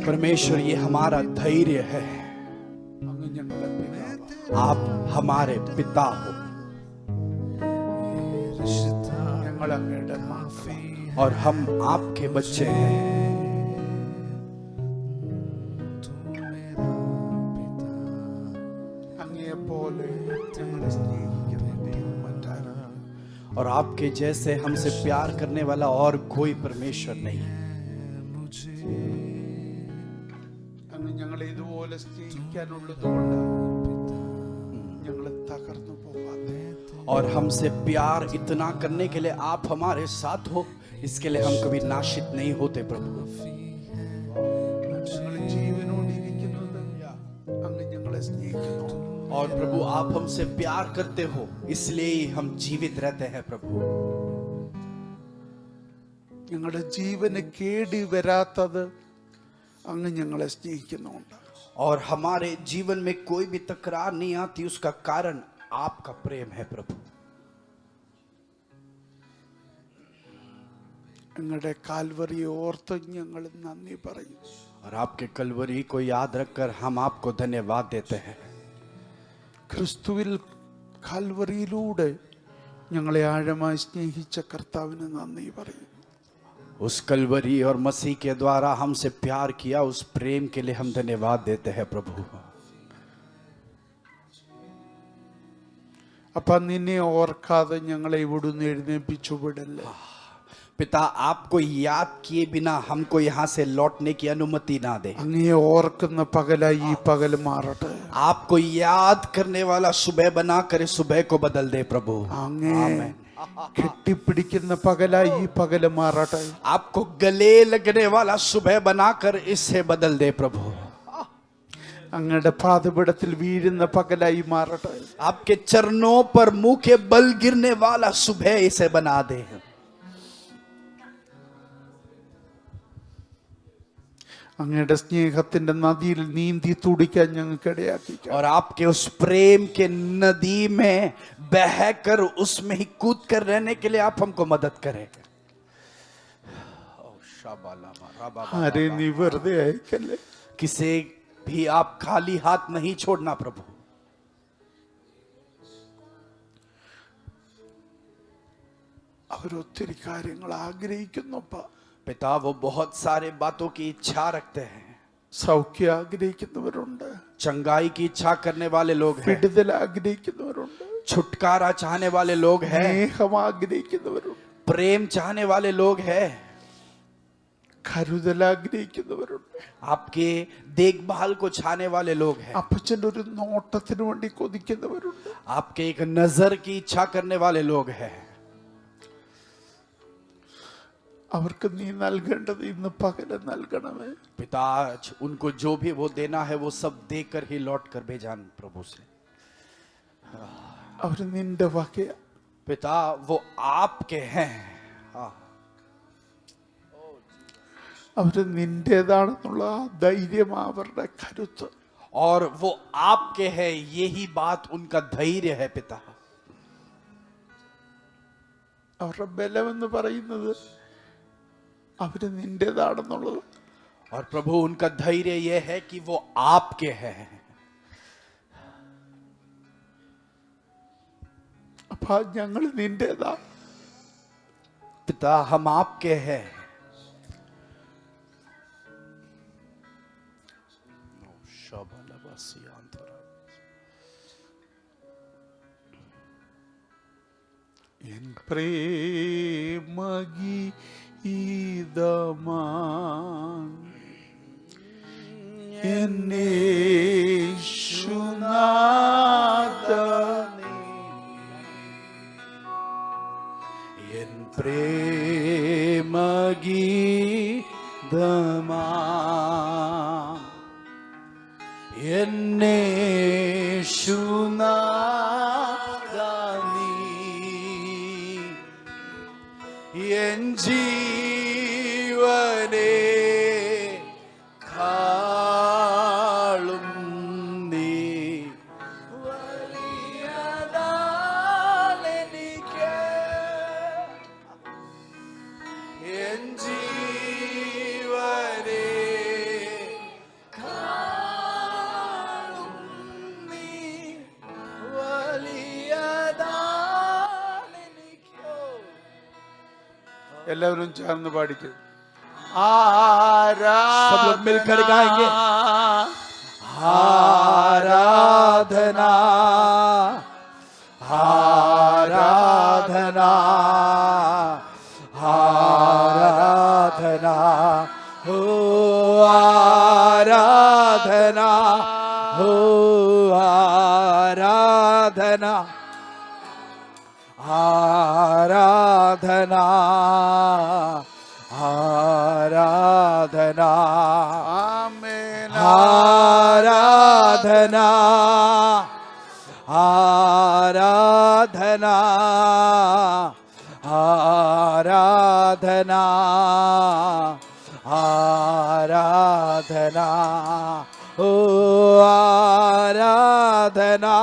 परमेश्वर ये हमारा धैर्य है, आप हमारे पिता हो और हम आपके बच्चे हैं। और आपके जैसे हमसे प्यार करने वाला और कोई परमेश्वर नहीं है। और हमसे प्यार इतना करने के लिए आप हमारे साथ हो, इसके लिए हम कभी नाशित नहीं होते प्रभु। और प्रभु आप हमसे प्यार करते हो, इसलिए ही हम जीवित रहते हैं प्रभु। ഞങ്ങളുടെ ജീവന് കേടി വരാത്തത് അങ്ങ് ഞങ്ങളെ സ്നേഹിക്കുന്നുണ്ട്. और हमारे जीवन में कोई भी तकरार नहीं आती, उसका कारण आपका प्रेम है प्रभु। അങ്ങയുടെ കാൽവറിയെ ഓർത്ത് ഞങ്ങൾ നന്ദി പറയും. और आपके कलवरी को याद रखकर हम आपको धन्यवाद देते हैं। ക്രിസ്തുവിൽ കാൽവറിയിലൂടെ ഞങ്ങളെ ആഴമായി സ്നേഹിച്ച കർത്താവിന് നന്ദി പറയും. उस कलवरी और मसीह के द्वारा हमसे प्यार किया, उस प्रेम के लिए हम धन्यवाद देते हैं प्रभु। അപ്പ നിന്നെ ഓർക്കാതെ ഞങ്ങളെ ഇവിടുന്ന് എഴുന്നേൽപ്പിച്ചു വിടല്ലേ. पिता आपको याद किए बिना हमको यहाँ से लौटने की अनुमति ना दे। അങ്ങയെ ഓർക്കുന്ന പകലായി ഈ പകൽ മാറട്ടെ. आपको याद करने वाला सुबह बना कर सुबह को बदल दे प्रभु। അങ്ങയെ കെട്ടിപ്പിടിക്കുന്ന പകലായി ഈ പകൽ മാറട്ടെ. आपको गले लगने वाला सुबह बनाकर इससे बदल दे प्रभु। അങ്ങയുടെ പാദപീഠത്തിൽ വീഴുന്ന പകലായി മാറട്ടെ. आपके चरणों पर मुंह के बल गिरने वाला सुबह इसे बना दे। അങ്ങയുടെ സ്നേഹത്തിന്റെ നദിയിൽ നീന്തി തുടിക്കാൻ ഞങ്ങൾക്ക് ഇടയാക്കി. और आपके उस प्रेम के नदी में बहकर उसमें ही कूद कर रहने के लिए आप हमको मदद करें। ആരെ നീ വെറുതെ അയക്കല്ലേ. किसे भी आप खाली हाथ नहीं छोड़ना प्रभु। അവരൊത്തിരി കാര്യങ്ങൾ ആഗ്രഹിക്കുന്നപ്പ. पिता वो बहुत सारे बातों की इच्छा रखते हैं। സൗഖ്യം ആഗ്രഹിക്കുന്നവരുണ്ട്, चंगाई की इच्छा करने वाले लोग हैं, വിടുതൽ ആഗ്രഹിക്കുന്നവരുണ്ട്, छुटकारा चाहने वाले लोग हैं, സ്നേഹം ആഗ്രഹിക്കുന്നവരുണ്ട്, प्रेम चाहने वाले लोग हैं, കരുതൽ ആഗ്രഹിക്കുന്നവരുണ്ട്, आपके देखभाल को चाहने वाले लोग हैं, അപ്പച്ചന്റെ ഒരു നോട്ടത്തിന് വേണ്ടി കൊതിക്കുന്നവരുണ്ട്, आपके एक नजर की इच्छा करने वाले लोग हैं। അവർക്ക് നീ നൽകേണ്ടത് ഇന്ന് പകരം നൽകണമേ. पिता उनको जो भी वो देना है वो सब देकर ही लौट कर भेजान प्रभु से। അവർ നിന്റെ വകയാ. पिता वो आपके हैं। അവര് നിന്റേതാണെന്നുള്ള ധൈര്യം, അവരുടെ കരുത്ത്. और वो आपके हैं, यही बात उनका धैर्य है पिता। അവരുടെ ബലമെന്ന് പറയുന്നത് അവര് നിന്റേതാണെന്നുള്ളത്. और प्रभु उनका धैर्य यह है कि वो आपके हैं। അപ്പൊ ഞങ്ങൾ നിന്റേതാ. पिता हम आपके हैं। എൻ പ്രേമഗീതമാൻ എന്നേശുനാഥനേ, എൻ പ്രേമഗീതമാം എന്നേശുനാഥനേ, എൻ ജീവനേ കാളും നീ വലിയതാണെനിക്ക്, എൻ ജീവനേ എല്ലാവരും ചേർന്ന് പാടിക്കും. सब लोग मिलकर गाएंगे. आराधना आराधना आराधना हो आराधना हो आराधना आराधना आराधना आमेन. आराधना आराधना आराधना आराधना हो आराधना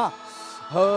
हो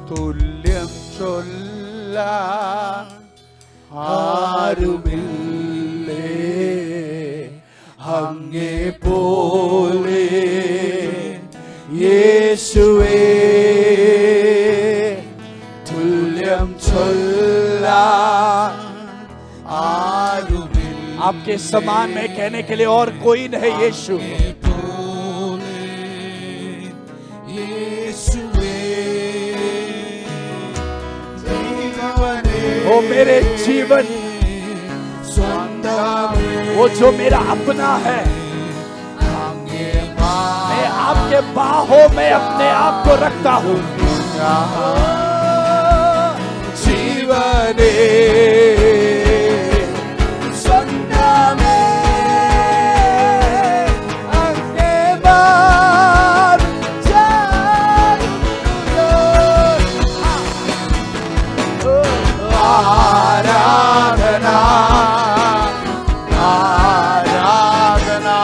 തുല്യം ചൊല്ലാൻ ആരുമില്ലേ അങ്ങേ പോലെ യേശുവേ തുല്യം ചൊല്ലാൻ ആരുമില്ല. आपके समान में कहने के लिए और कोई नहीं यीशु. वो मेरे जीवन वो जो मेरा अपना है, मैं आपके बाहों में अपने आप को रखता हूँ. जीवने आराधना आराधना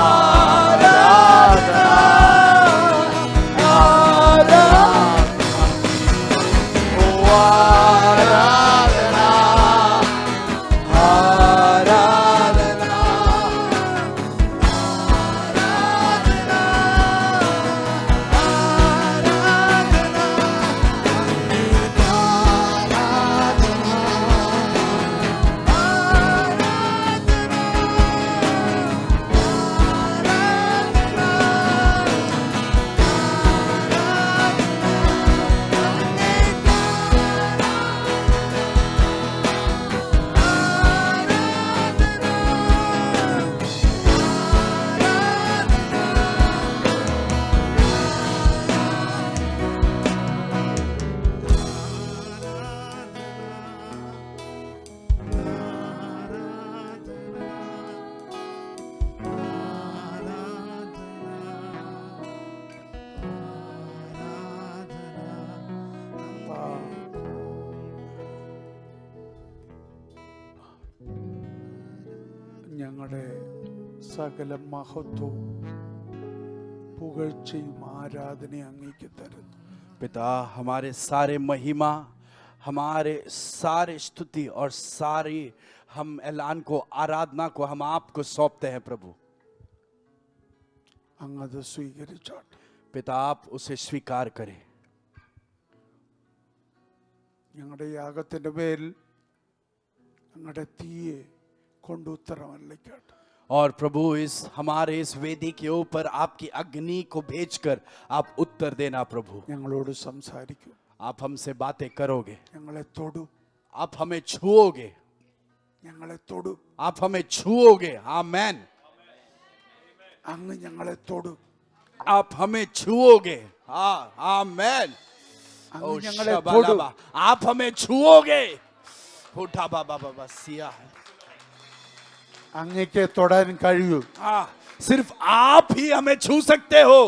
आराधना आराधना आराधना ഞങ്ങളുടെ സകല മഹത്വവും പുകഴ്ചയും ആരാധന അങ്ങേക്ക് തരുന്നു. पिता, हमारे सारे महिमा हमारे सारे स्तुति और सारी हम ऐलान को, आराधना को हम आपको सौंपते हैं प्रभु। അങ്ങത് സ്വീകരിച്ചോട്ടെ. पिता आप उसे स्वीकार करें। ഞങ്ങളുടെ യാഗത്തിന്റെ പേരിൽ ഞങ്ങളുടെ തീയെ കൊണ്ട് ഉത്തരമല്ലിക്കട്ടെ. और प्रभु इस हमारे इस वेदी के ऊपर आपकी अग्नि को भेजकर आप उत्तर देना प्रभु। ഞങ്ങളോട് സംസാരിക്കൂ. आप हमसे बातें करोगे, ഞങ്ങളെ തൊടു. आप हमें छुओगे, ഞങ്ങളെ തൊടു. आप हमें छुओगे। आमेन। അങ്ങ് ഞങ്ങളെ തൊടു. आप हमें छुओगे। हाँ आमेन। അങ്ങ് ओ ഞങ്ങളെ തൊടു. शबालाबा, आप हमें छुओगे। उठा बाबा बाबा सिया है। അങ്ങേക്ക് തൊടാൻ കഴിയൂ. हाँ, सिर्फ आप ही हमें छू सकते हो।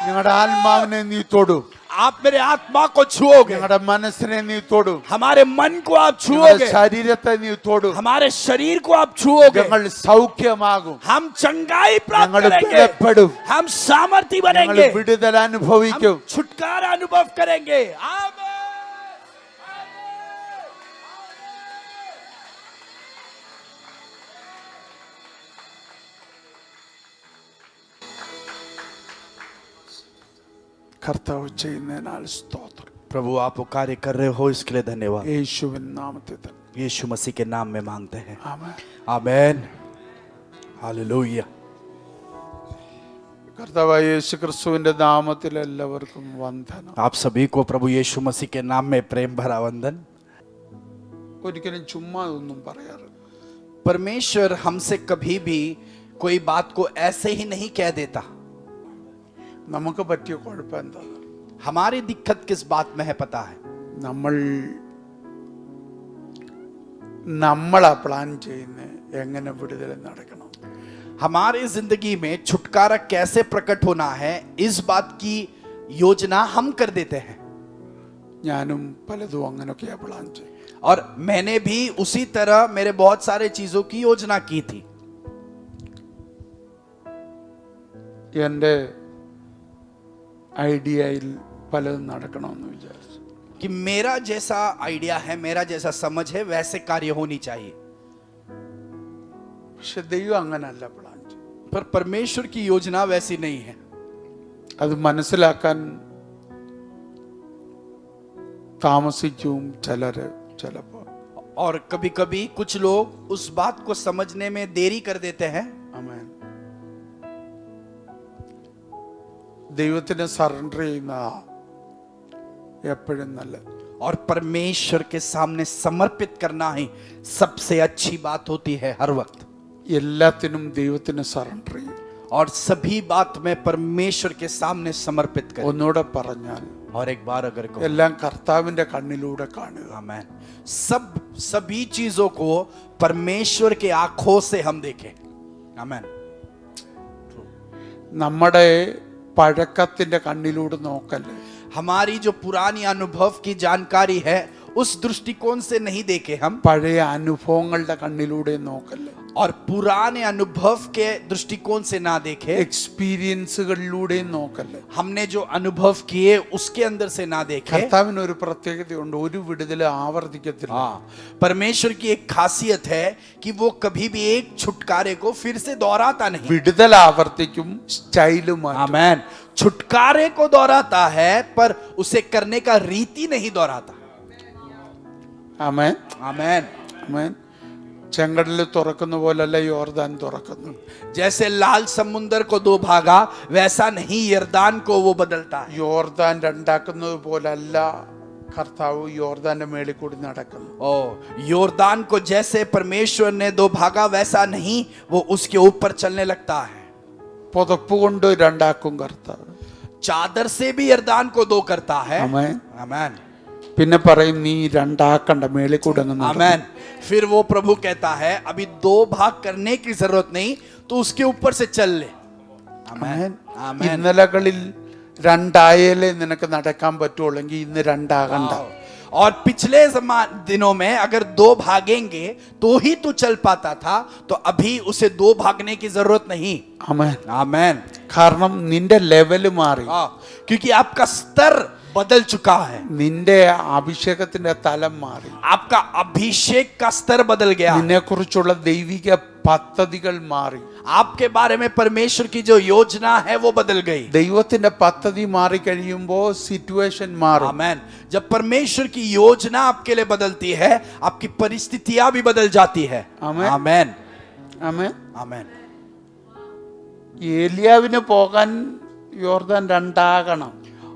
ഞങ്ങളുടെ ആത്മാവിനെ നീ തൊടു. आप मेरे आत्मा को छुओगे, ഞങ്ങളുടെ മനസ്സിനെ നീ തൊടു. हमारे मन को आप ഞങ്ങളുടെ छुओगे, ശരീരത്തെ നീ തൊടു. हमारे शरीर को आप छुओगे। ഞങ്ങൾ സൗഖ്യമാകും. हम चंगाई प्राप्त ഞങ്ങൾ करेंगे, ബലപ്പെടും. हम सामर्थ्य ഞങ്ങൾ बनेंगे, വിടുതൽ അനുഭവിക്കും. हम छुटकारा अनुभव करेंगे। आमीन। കർത്താവ് ചെയ്യുന്നതിനാൽ സ്തോത്രം. प्रभु आप वो कार्य कर रहे हो इसके लिए धन्यवाद। യേശുവിൻ നാമത്തിൽ തന്നെ. यीशु मसीह के नाम में मांगते हैं। ആമേൻ. आमीन। हालेलुया। കർത്താവായ യേശു ക്രിസ്തുവിന്റെ നാമത്തിൽ എല്ലാവർക്കും വന്ദനം. आप सभी को प्रभु यीशु मसीह के नाम में प्रेम भरा वंदन। ഒരിക്കലും ചുമ്മാ ഒന്നും പറയാറ്. परमेश्वर हमसे कभी भी कोई बात को ऐसे ही नहीं कह देता। നമുക്ക് പറ്റിയ കുഴപ്പം എന്താ? हमारी दिक्कत किस बात में है पता है? നമ്മളാ പ്ലാൻ ചെയ്യുന്നത് എങ്ങനെ വിടുതൽ നടക്കണം. हमारी जिंदगी में छुटकारा कैसे प्रकट होना है, इस बात की योजना हम कर देते हैं। ഞാനും പലതും അങ്ങനെയൊക്കെയാ പ്ലാൻ ചെയ്യും. और मैंने भी उसी तरह मेरे बहुत सारे चीजों की योजना की थी। എൻ്റെ ഐഡിയയിൽ പലതും നടക്കണമെന്ന് വിചാരിച്ചു. कि मेरा जैसा आइडिया है, मेरा जैसा समझ है, वैसे कार्य होनी चाहिए। പക്ഷെ ദൈവം അങ്ങനല്ല പ്ലാൻ ചെയ്യും. पर परमेश्वर की योजना वैसी नहीं है। അത് മനസ്സിലാക്കാൻ താമസിക്കും ചിലര് ചിലപ്പോൾ. और कभी कभी कुछ लोग उस बात को समझने में देरी कर देते हैं। ആമേൻ. ദൈവത്തിന് സറണ്ടർ ചെയ്യുന്ന എപ്പോഴും നല്ലത്. और परमेश्वर के सामने समर्पित करना ही सबसे अच्छी बात होती है हर वक्त। എല്ലാത്തിനും ദൈവത്തിന് സറണ്ടർ ചെയ്യും. और सभी बात में परमेश्वर के सामने समर्पित करें। ഒന്നുകൂടെ പറഞ്ഞാൽ और एक बार अगर कहो, എല്ലാം കർത്താവിന്റെ കണ്ണിലൂടെ കാണുക. आमेन। सभी चीजों को परमेश्वर के आंखों से हम देखें। आमेन। നമ്മുടെ പഴക്കത്തിന്റെ കണ്ണിലൂടെ നോക്കല്ലേ. हमारी जो पुरानी अनुभव की जानकारी है उस दृष्टिकोण से नहीं देखे हम, പഴയ അനുഭവങ്ങളുടെ കണ്ണിലൂടെ നോക്കല്ലേ. और पुराने अनुभव के दृष्टिकोण से ना देखे, എക്സ്പീരിയൻസുകളിലൂടെ നോക്കല്ലേ. हमने जो अनुभव किए उसके अंदर से ना देखे। കർത്താവിന് ഒരു പ്രത്യേകതയുണ്ട്. ഒരു വിടുതൽ ആവർത്തിക്കത്തില്ല. हाँ, परमेश्वर की एक खासियत है कि वो कभी भी एक छुटकारे को फिर से दोहराता नहीं। വിടുതൽ ആവർത്തിക്കും, സ്റ്റൈല് മാറ്റും. आमेन। छुटकारे को दोहराता है पर उसे करने का रीति नहीं दोहराता। ആമേൻ. आमेन। ആമേൻ. ചെങ്കടൽ തുറക്കുന്ന പോലല്ല യോർദാൻ തുറക്കുന്നു. जैसे लाल समुंदर को दो भागा वैसा नहीं यर्दान को वो बदलता है। യോർദാൻ രണ്ടാക്കുന്നത് പോലല്ല കർത്താവ് യോർദാന്റെ മേളിൽ കൂടി നടക്കുന്നു. ओ योर्दान को जैसे परमेश्वर ने दो भागा वैसा नहीं वो उसके ऊपर चलने लगता है। പുതപ്പ് കൊണ്ട് രണ്ടാക്കും കർത്താവ്. चादर से भी यर्दान को दो करता है। ആമേൻ. आमेन। പിന്നെ പറയും നീ രണ്ടാക്കണ്ട, മേളിൽ കൂടെ അങ്ങ് നടക്ക്. आमेन। फिर वो प्रभु कहता है अभी दो भाग करने की जरूरत नहीं, तो उसके ऊपर से चल ले। आमेन। आमेन। ഇന്നലകളിൽ രണ്ടായാലേ നിനക്ക് നടക്കാൻ പറ്റുള്ളെങ്കിൽ ഇന്ന് രണ്ടാകണ്ട. और पिछले दिनों में अगर दो भागेंगे तो ही तू चल पाता था, तो अभी उसे दो भागने की जरूरत नहीं। ആമേൻ. आमेन। കാരണം നിന്റെ ലെവല് മാറി. क्योंकि आपका स्तर बदल चुका है। നിന്റെ അഭിഷേകത്തിന്റെ തലം മാറി. आपका अभिषेक का स्तर बदल गया। നിന്നെക്കുറിച്ചുള്ള ദൈവിക പദ്ധതികൾ മാറി. आपके बारे में परमेश्वर की जो योजना है वो बदल गई। ദൈവത്തിന്റെ പദ്ധതി മാറി കഴിയുമ്പോൾ സിറ്റുവേഷൻ മാറും. आमेन। जब परमेश्वर की योजना आपके लिए बदलती है, आपकी परिस्थितियां भी बदल जाती है। आमेन। आमेन ആമേൻ. आमेन। ഏലിയാവിന് പോകാൻ യോർദാൻ രണ്ടാകണം.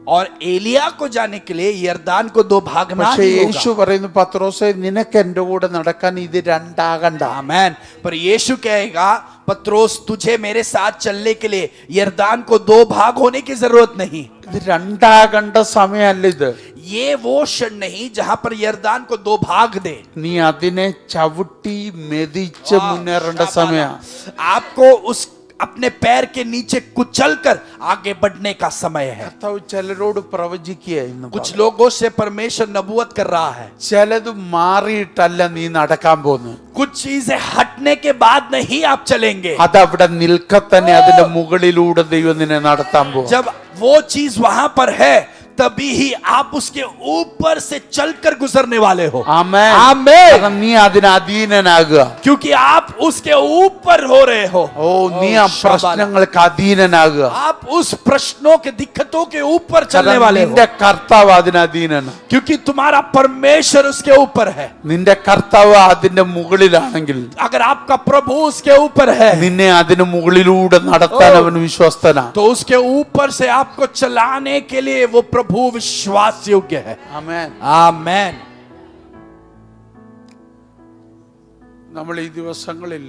और एलिया को जाने के लिए यरदान को दो भागना പക്ഷേ ही യേശു होगा। പറയുന്നു, പത്രോസേ നിനക്ക് എന്റെ കൂടെ നടക്കാൻ ഇത് രണ്ടാകണ്ട. आमेन। पर यीशु कहेगा, पत्रोस तुझे मेरे साथ चलने के लिए यरदान को दो भाग होने की जरूरत नहीं। ഇത് രണ്ടാകണ്ട സമയമല്ല ഇത്. ये वो क्षण नहीं जहां पर यरदान को दो भाग दे। നീ അതിനെ ചവിട്ടി മെതിച്ച് മുന്നേറേണ്ട സമയ. आपको उस अपने पैर के नीचे कुचल कर आगे बढ़ने का समय है। കർത്താവ് ചിലരോട് പ്രവചിക്കുകയായിരുന്നു. कुछ लोगों से परमेश्वर नबूवत कर रहा है। ചിലത് മാറിയിട്ടല്ല നീ നടക്കാൻ പോകുന്നത്. कुछ चीजें हटने के बाद नहीं आप चलेंगे। അതവിടെ നിൽക്കത്തന്നെ അതിന്റെ മുകളിലൂടെ ദൈവം നിന്നെ നടത്താൻ പോകും. जब वो चीज वहां पर है, तभी ही आप उसके ऊपर से चलकर गुजरने वाले हो। ആമേൻ. आमेन। കാരണം നീ അതിന് അധീനനാകുക. क्योंकि आप उसके ऊपर हो रहे हो। ഓ നീ ആ പ്രശ്നങ്ങൾക്ക് അധീനനാകുക. आप उस प्रश्नों के दिक्कतों के ऊपर चलने കാരണം वाले हो। നിന്റെ കർത്താവ് അതിന് അധീനനാണ്. क्योंकि तुम्हारा परमेश्वर उसके ऊपर है। നിന്റെ കർത്താവ് അതിന്റെ മുകളിലാണെങ്കിൽ अगर आपका प्रभु उसके ऊपर है, നിന്നെ അതിന് മുകളിലൂടെ നടത്താൻ അവൻ വിശ്വസ്തനാ. तो उसके ऊपर से आपको चलाने के लिए वो प्रभु विश्वास योग्य है। ആമേൻ. आमेन। നമ്മൾ ഈ ദിവസങ്ങളിൽ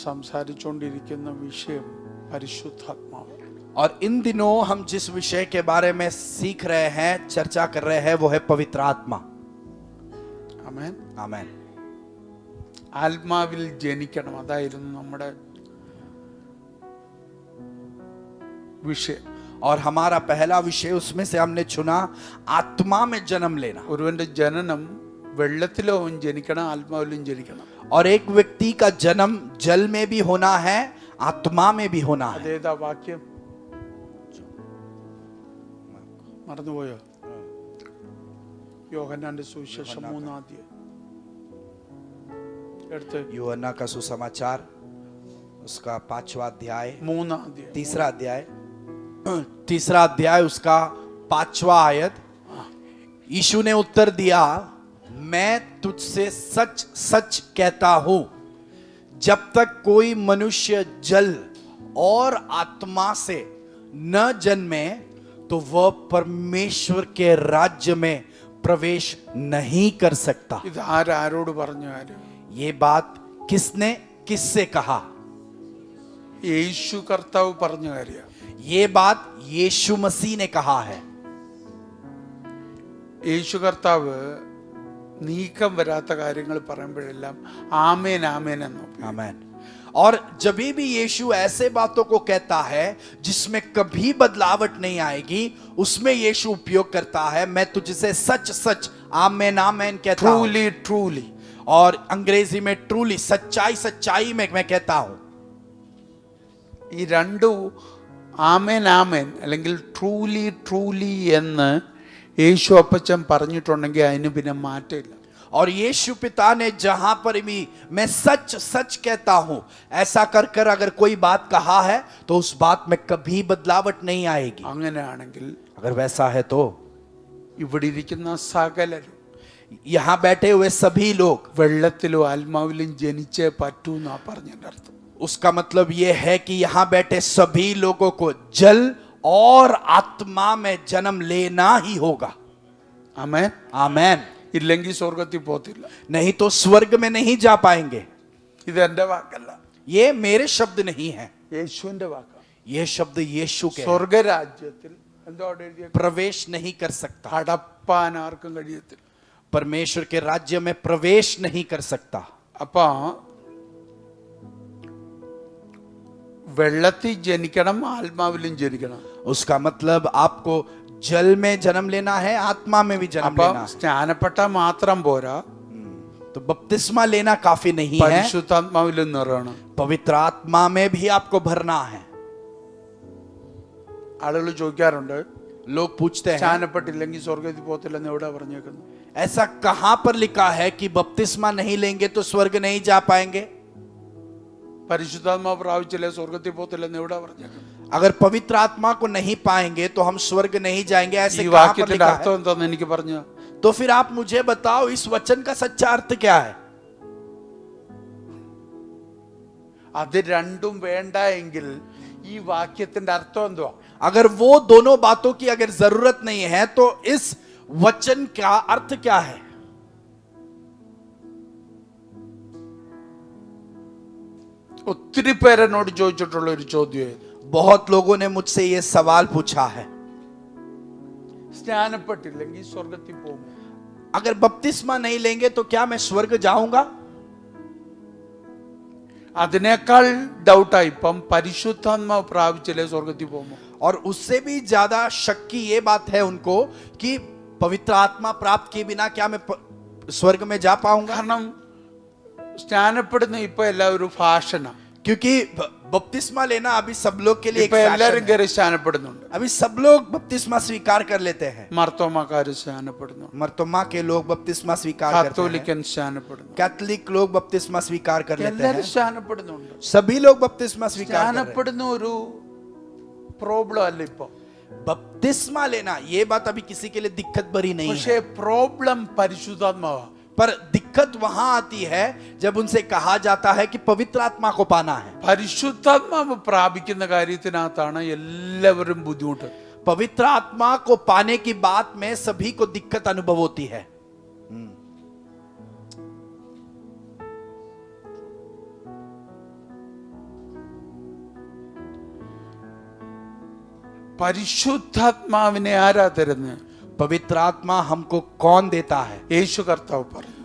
സംസാരിച്ചുകൊണ്ടിരിക്കുന്ന വിഷയം പരിശുദ്ധാത്മാവ്. और इन दिनों हम जिस विषय के बारे में सीख रहे हैं, चर्चा कर रहे हैं, वो है पवित्र आत्मा। ആമേൻ. आमेन। ആത്മാവിൽ ജനിക്കണം, അതായിരുന്നു നമ്മുടെ വിഷയം. और हमारा पहला विषय उसमें से हमने चुना आत्मा में जन्म लेना। ഒരുവന്റെ ജനനം വെള്ളത്തിലോ അവൻ ജനിക്കണം, ആത്മാവിലും ജനിക്കണം. और एक व्यक्ति का जन्म जल में भी होना है, आत्मा में भी होना है। അതേതാ വാക്യം? മറന്നുപോയോ? യോഹന്നാന്റെ സുവിശേഷം 3-ാം അധ്യായം എടുത്ത്. यूहन्ना का सुसमाचार उसका 5वां अध्याय, 3-ാം അധ്യായം तीसरा अध्याय उसका 5वां आयत। यीशु ने उत्तर दिया, मैं तुझसे सच सच कहता हूं, जब तक कोई मनुष्य जल और आत्मा से न जन्मे तो वह परमेश्वर के राज्य में प्रवेश नहीं कर सकता। ഇത് ആരോട് പറഞ്ഞു? ആരും? ये बात किसने किससे कहा? യേശു കർത്താവ് പറഞ്ഞു കാര്യം. ये बात यीशु मसीह ने कहा है। യേശു കർത്താവ് നീക്കം വരാത്ത കാര്യങ്ങൾ പറയുമ്പോഴെല്ലാം ആമേൻ ആമേൻ എന്ന് പറയും. आमेन। और जब भी यीशु ऐसे बातों को कहता है जिसमें कभी बदलावट नहीं आएगी, उसमें यीशु उपयोग करता है, मैं तुझसे सच सच आमेन आमेन कहता हूं। Truly truly. और अंग्रेजी में ट्रूली, सच्चाई सच्चाई में मैं कहता हूं। ഈ രണ്ടു ആമേൻ ആമേൻ അല്ലെങ്കിൽ ട്രൂലി ട്രൂലി എന്ന് യേശു അപ്പച്ചൻ പറഞ്ഞിട്ടുണ്ടെങ്കിൽ അതിന് പിന്നെ മാറ്റമില്ല. और यीशु पिता ने जहां पर भी मैं सच सच कहता हूं ऐसा कर कर अगर कोई बात कहा है, तो उस बात में कभी बदलावट नहीं आएगी। അങ്ങനെയാണെങ്കിൽ अगर वैसा है तो ഇവിടെ ഇരിക്കുന്ന സകലരും यहां बैठे हुए सभी लोग വെള്ളത്തിലും ആത്മാവിലും ജനിച്ചേ പറ്റൂ എന്നാ പറഞ്ഞതിന്റെ അർത്ഥം. उसका मतलब यह है कि यहां बैठे सभी लोगों को जल और आत्मा में जन्म लेना ही होगा। ആമേൻ. आमेन। ഇല്ലെങ്കിൽ സ്വർഗത്തിൽ പോത്തില്ല. नहीं तो സ്वर्ग में नहीं जा पाएंगे। ഇത് എന്റെ വാക്കല്ല, ये मेरे शब्द नहीं है, യേശുവിന്റെ വാക്കാണ്. ये शब्द यीशु के हैं। സ്വർഗരാജ്യത്തിൽ എന്തോ എഴുതിയ प्रवेश नहीं कर सकता, കടപ്പാൻ ആർക്കും കഴിയത്തില്ല. परमेश्वर के राज्य में प्रवेश नहीं कर सकता। അപ്പൊ വെള്ളത്തിൽ ജനിക്കണം, ആത്മാവിലും ജനിക്കണം. उसका मतलब आपको जल में जन्म लेना है, आत्मा में भी जन्म അപ്പൊ लेना है। സ്നാനപ്പെട്ട മാത്രം പോരാ, तो बपतिस्मा लेना काफी नहीं है, പരിശുദ്ധാത്മാവിലും നിറയണം. पवित्र आत्मा में भी आपको भरना है। ആളുകൾ ചോദിക്കാറുണ്ട്, लोग पूछते हैं സ്നാനപ്പെട്ടില്ലെങ്കിൽ സ്വർഗത്തിൽ പോകത്തില്ലെന്ന് എവിടെയാ പറഞ്ഞേക്കുന്നത്? ऐसा कहां पर लिखा है कि बपतिस्मा नहीं लेंगे तो स्वर्ग नहीं जा पाएंगे? പരിശുദ്ധാത്മാവ് പ്രാപിച്ചില്ലേ സ്വർഗത്തിൽ പോകത്തില്ലെന്ന് എവിടെയാ പറഞ്ഞേക്കുന്നത്? अगर पवित्र आत्मा को नहीं पाएंगे तो हम स्वर्ग नहीं जाएंगे, ऐसे ഈ कहां पर വാക്യത്തിന്റെ लिखा അർത്ഥം है? എന്താന്ന് എനിക്ക് പറഞ്ഞു. तो फिर आप मुझे बताओ इस वचन का सच्चा अर्थ क्या है? അത് രണ്ടും വേണ്ട എങ്കിൽ ഈ വാക്യത്തിന്റെ അർത്ഥം എന്തുവാ? अगर वो दोनों बातों की अगर जरूरत नहीं है तो इस वचन का अर्थ क्या है? ഒത്തിരി പേരെന്നോട് ചോദിച്ചിട്ടുള്ള ഒരു ചോദ്യം. बहुत लोगों ने मुझसे ये सवाल पूछा है, സ്നാനപ്പെട്ടില്ലെങ്കിൽ സ്വർഗത്തിൽ പോകും. अगर बपतिस्मा नहीं लेंगे तो क्या मैं स्वर्ग जाऊंगा? അതിനേക്കാൾ ഡൗട്ടായി ഇപ്പം പരിശുദ്ധാത്മാവ് പ്രാപിച്ചില്ലേ സ്വർഗത്തിൽ പോകുമോ? और उससे भी ज्यादा शक की ये बात है उनको कि पवित्र आत्मा प्राप्त किए बिना क्या मैं स्वर्ग में जा पाऊंगा? കാരണം സ്നാനപ്പെടുന്ന ഇപ്പൊ എല്ലാവരും ഫാഷനാ. क्योंकि बपतिस्मा लेना अभी सब लोग के लिए एक ഇപ്പൊ फैशन എല്ലാരും है। കയറി സ്നാനപ്പെടുന്നുണ്ട്. अभी सब लोग बपतिस्मा स्वीकार कर लेते हैं। മർത്തോമാക്കാര് സ്നാനപ്പെടുന്നു, मर्तोमा के लोग बपतिस्मा स्वीकार करते हैं, കത്തോലിക്കൻ സ്നാനപ്പെടുന്നു, कैथलिक लोग बपतिस्मा स्वीकार कर लेते എല്ലാരും हैं, സ്നാനപ്പെടുന്നുണ്ട്. सभी लोग बपतिस्मा स्वीकार कर रहे हैं। സ്നാനപ്പെടുന്ന ഒരു പ്രോബ്ലം അല്ല ഇപ്പൊ. बपतिस्मा लेना ये बात अभी किसी के लिए दिक्कत भरी नहीं പക്ഷേ है, പ്രോബ്ലം പരിശുദ്ധാത്മാവാ. पर दिक्कत वहां आती है जब उनसे कहा जाता है कि पवित्र आत्मा को पाना है। പരിശുദ്ധാത്മാവ് പ്രാപിക്കുന്ന കാര്യത്തിനകത്താണ് എല്ലാവരും ബുദ്ധിമുട്ട്. पवित्र आत्मा को पाने की बात में सभी को दिक्कत अनुभव होती है। പരിശുദ്ധാത്മാവിനെ ആരാ തരുന്നത്? पवित्र आत्मा हमको कौन देता है? യേശു കർത്താവ് പറഞ്ഞു,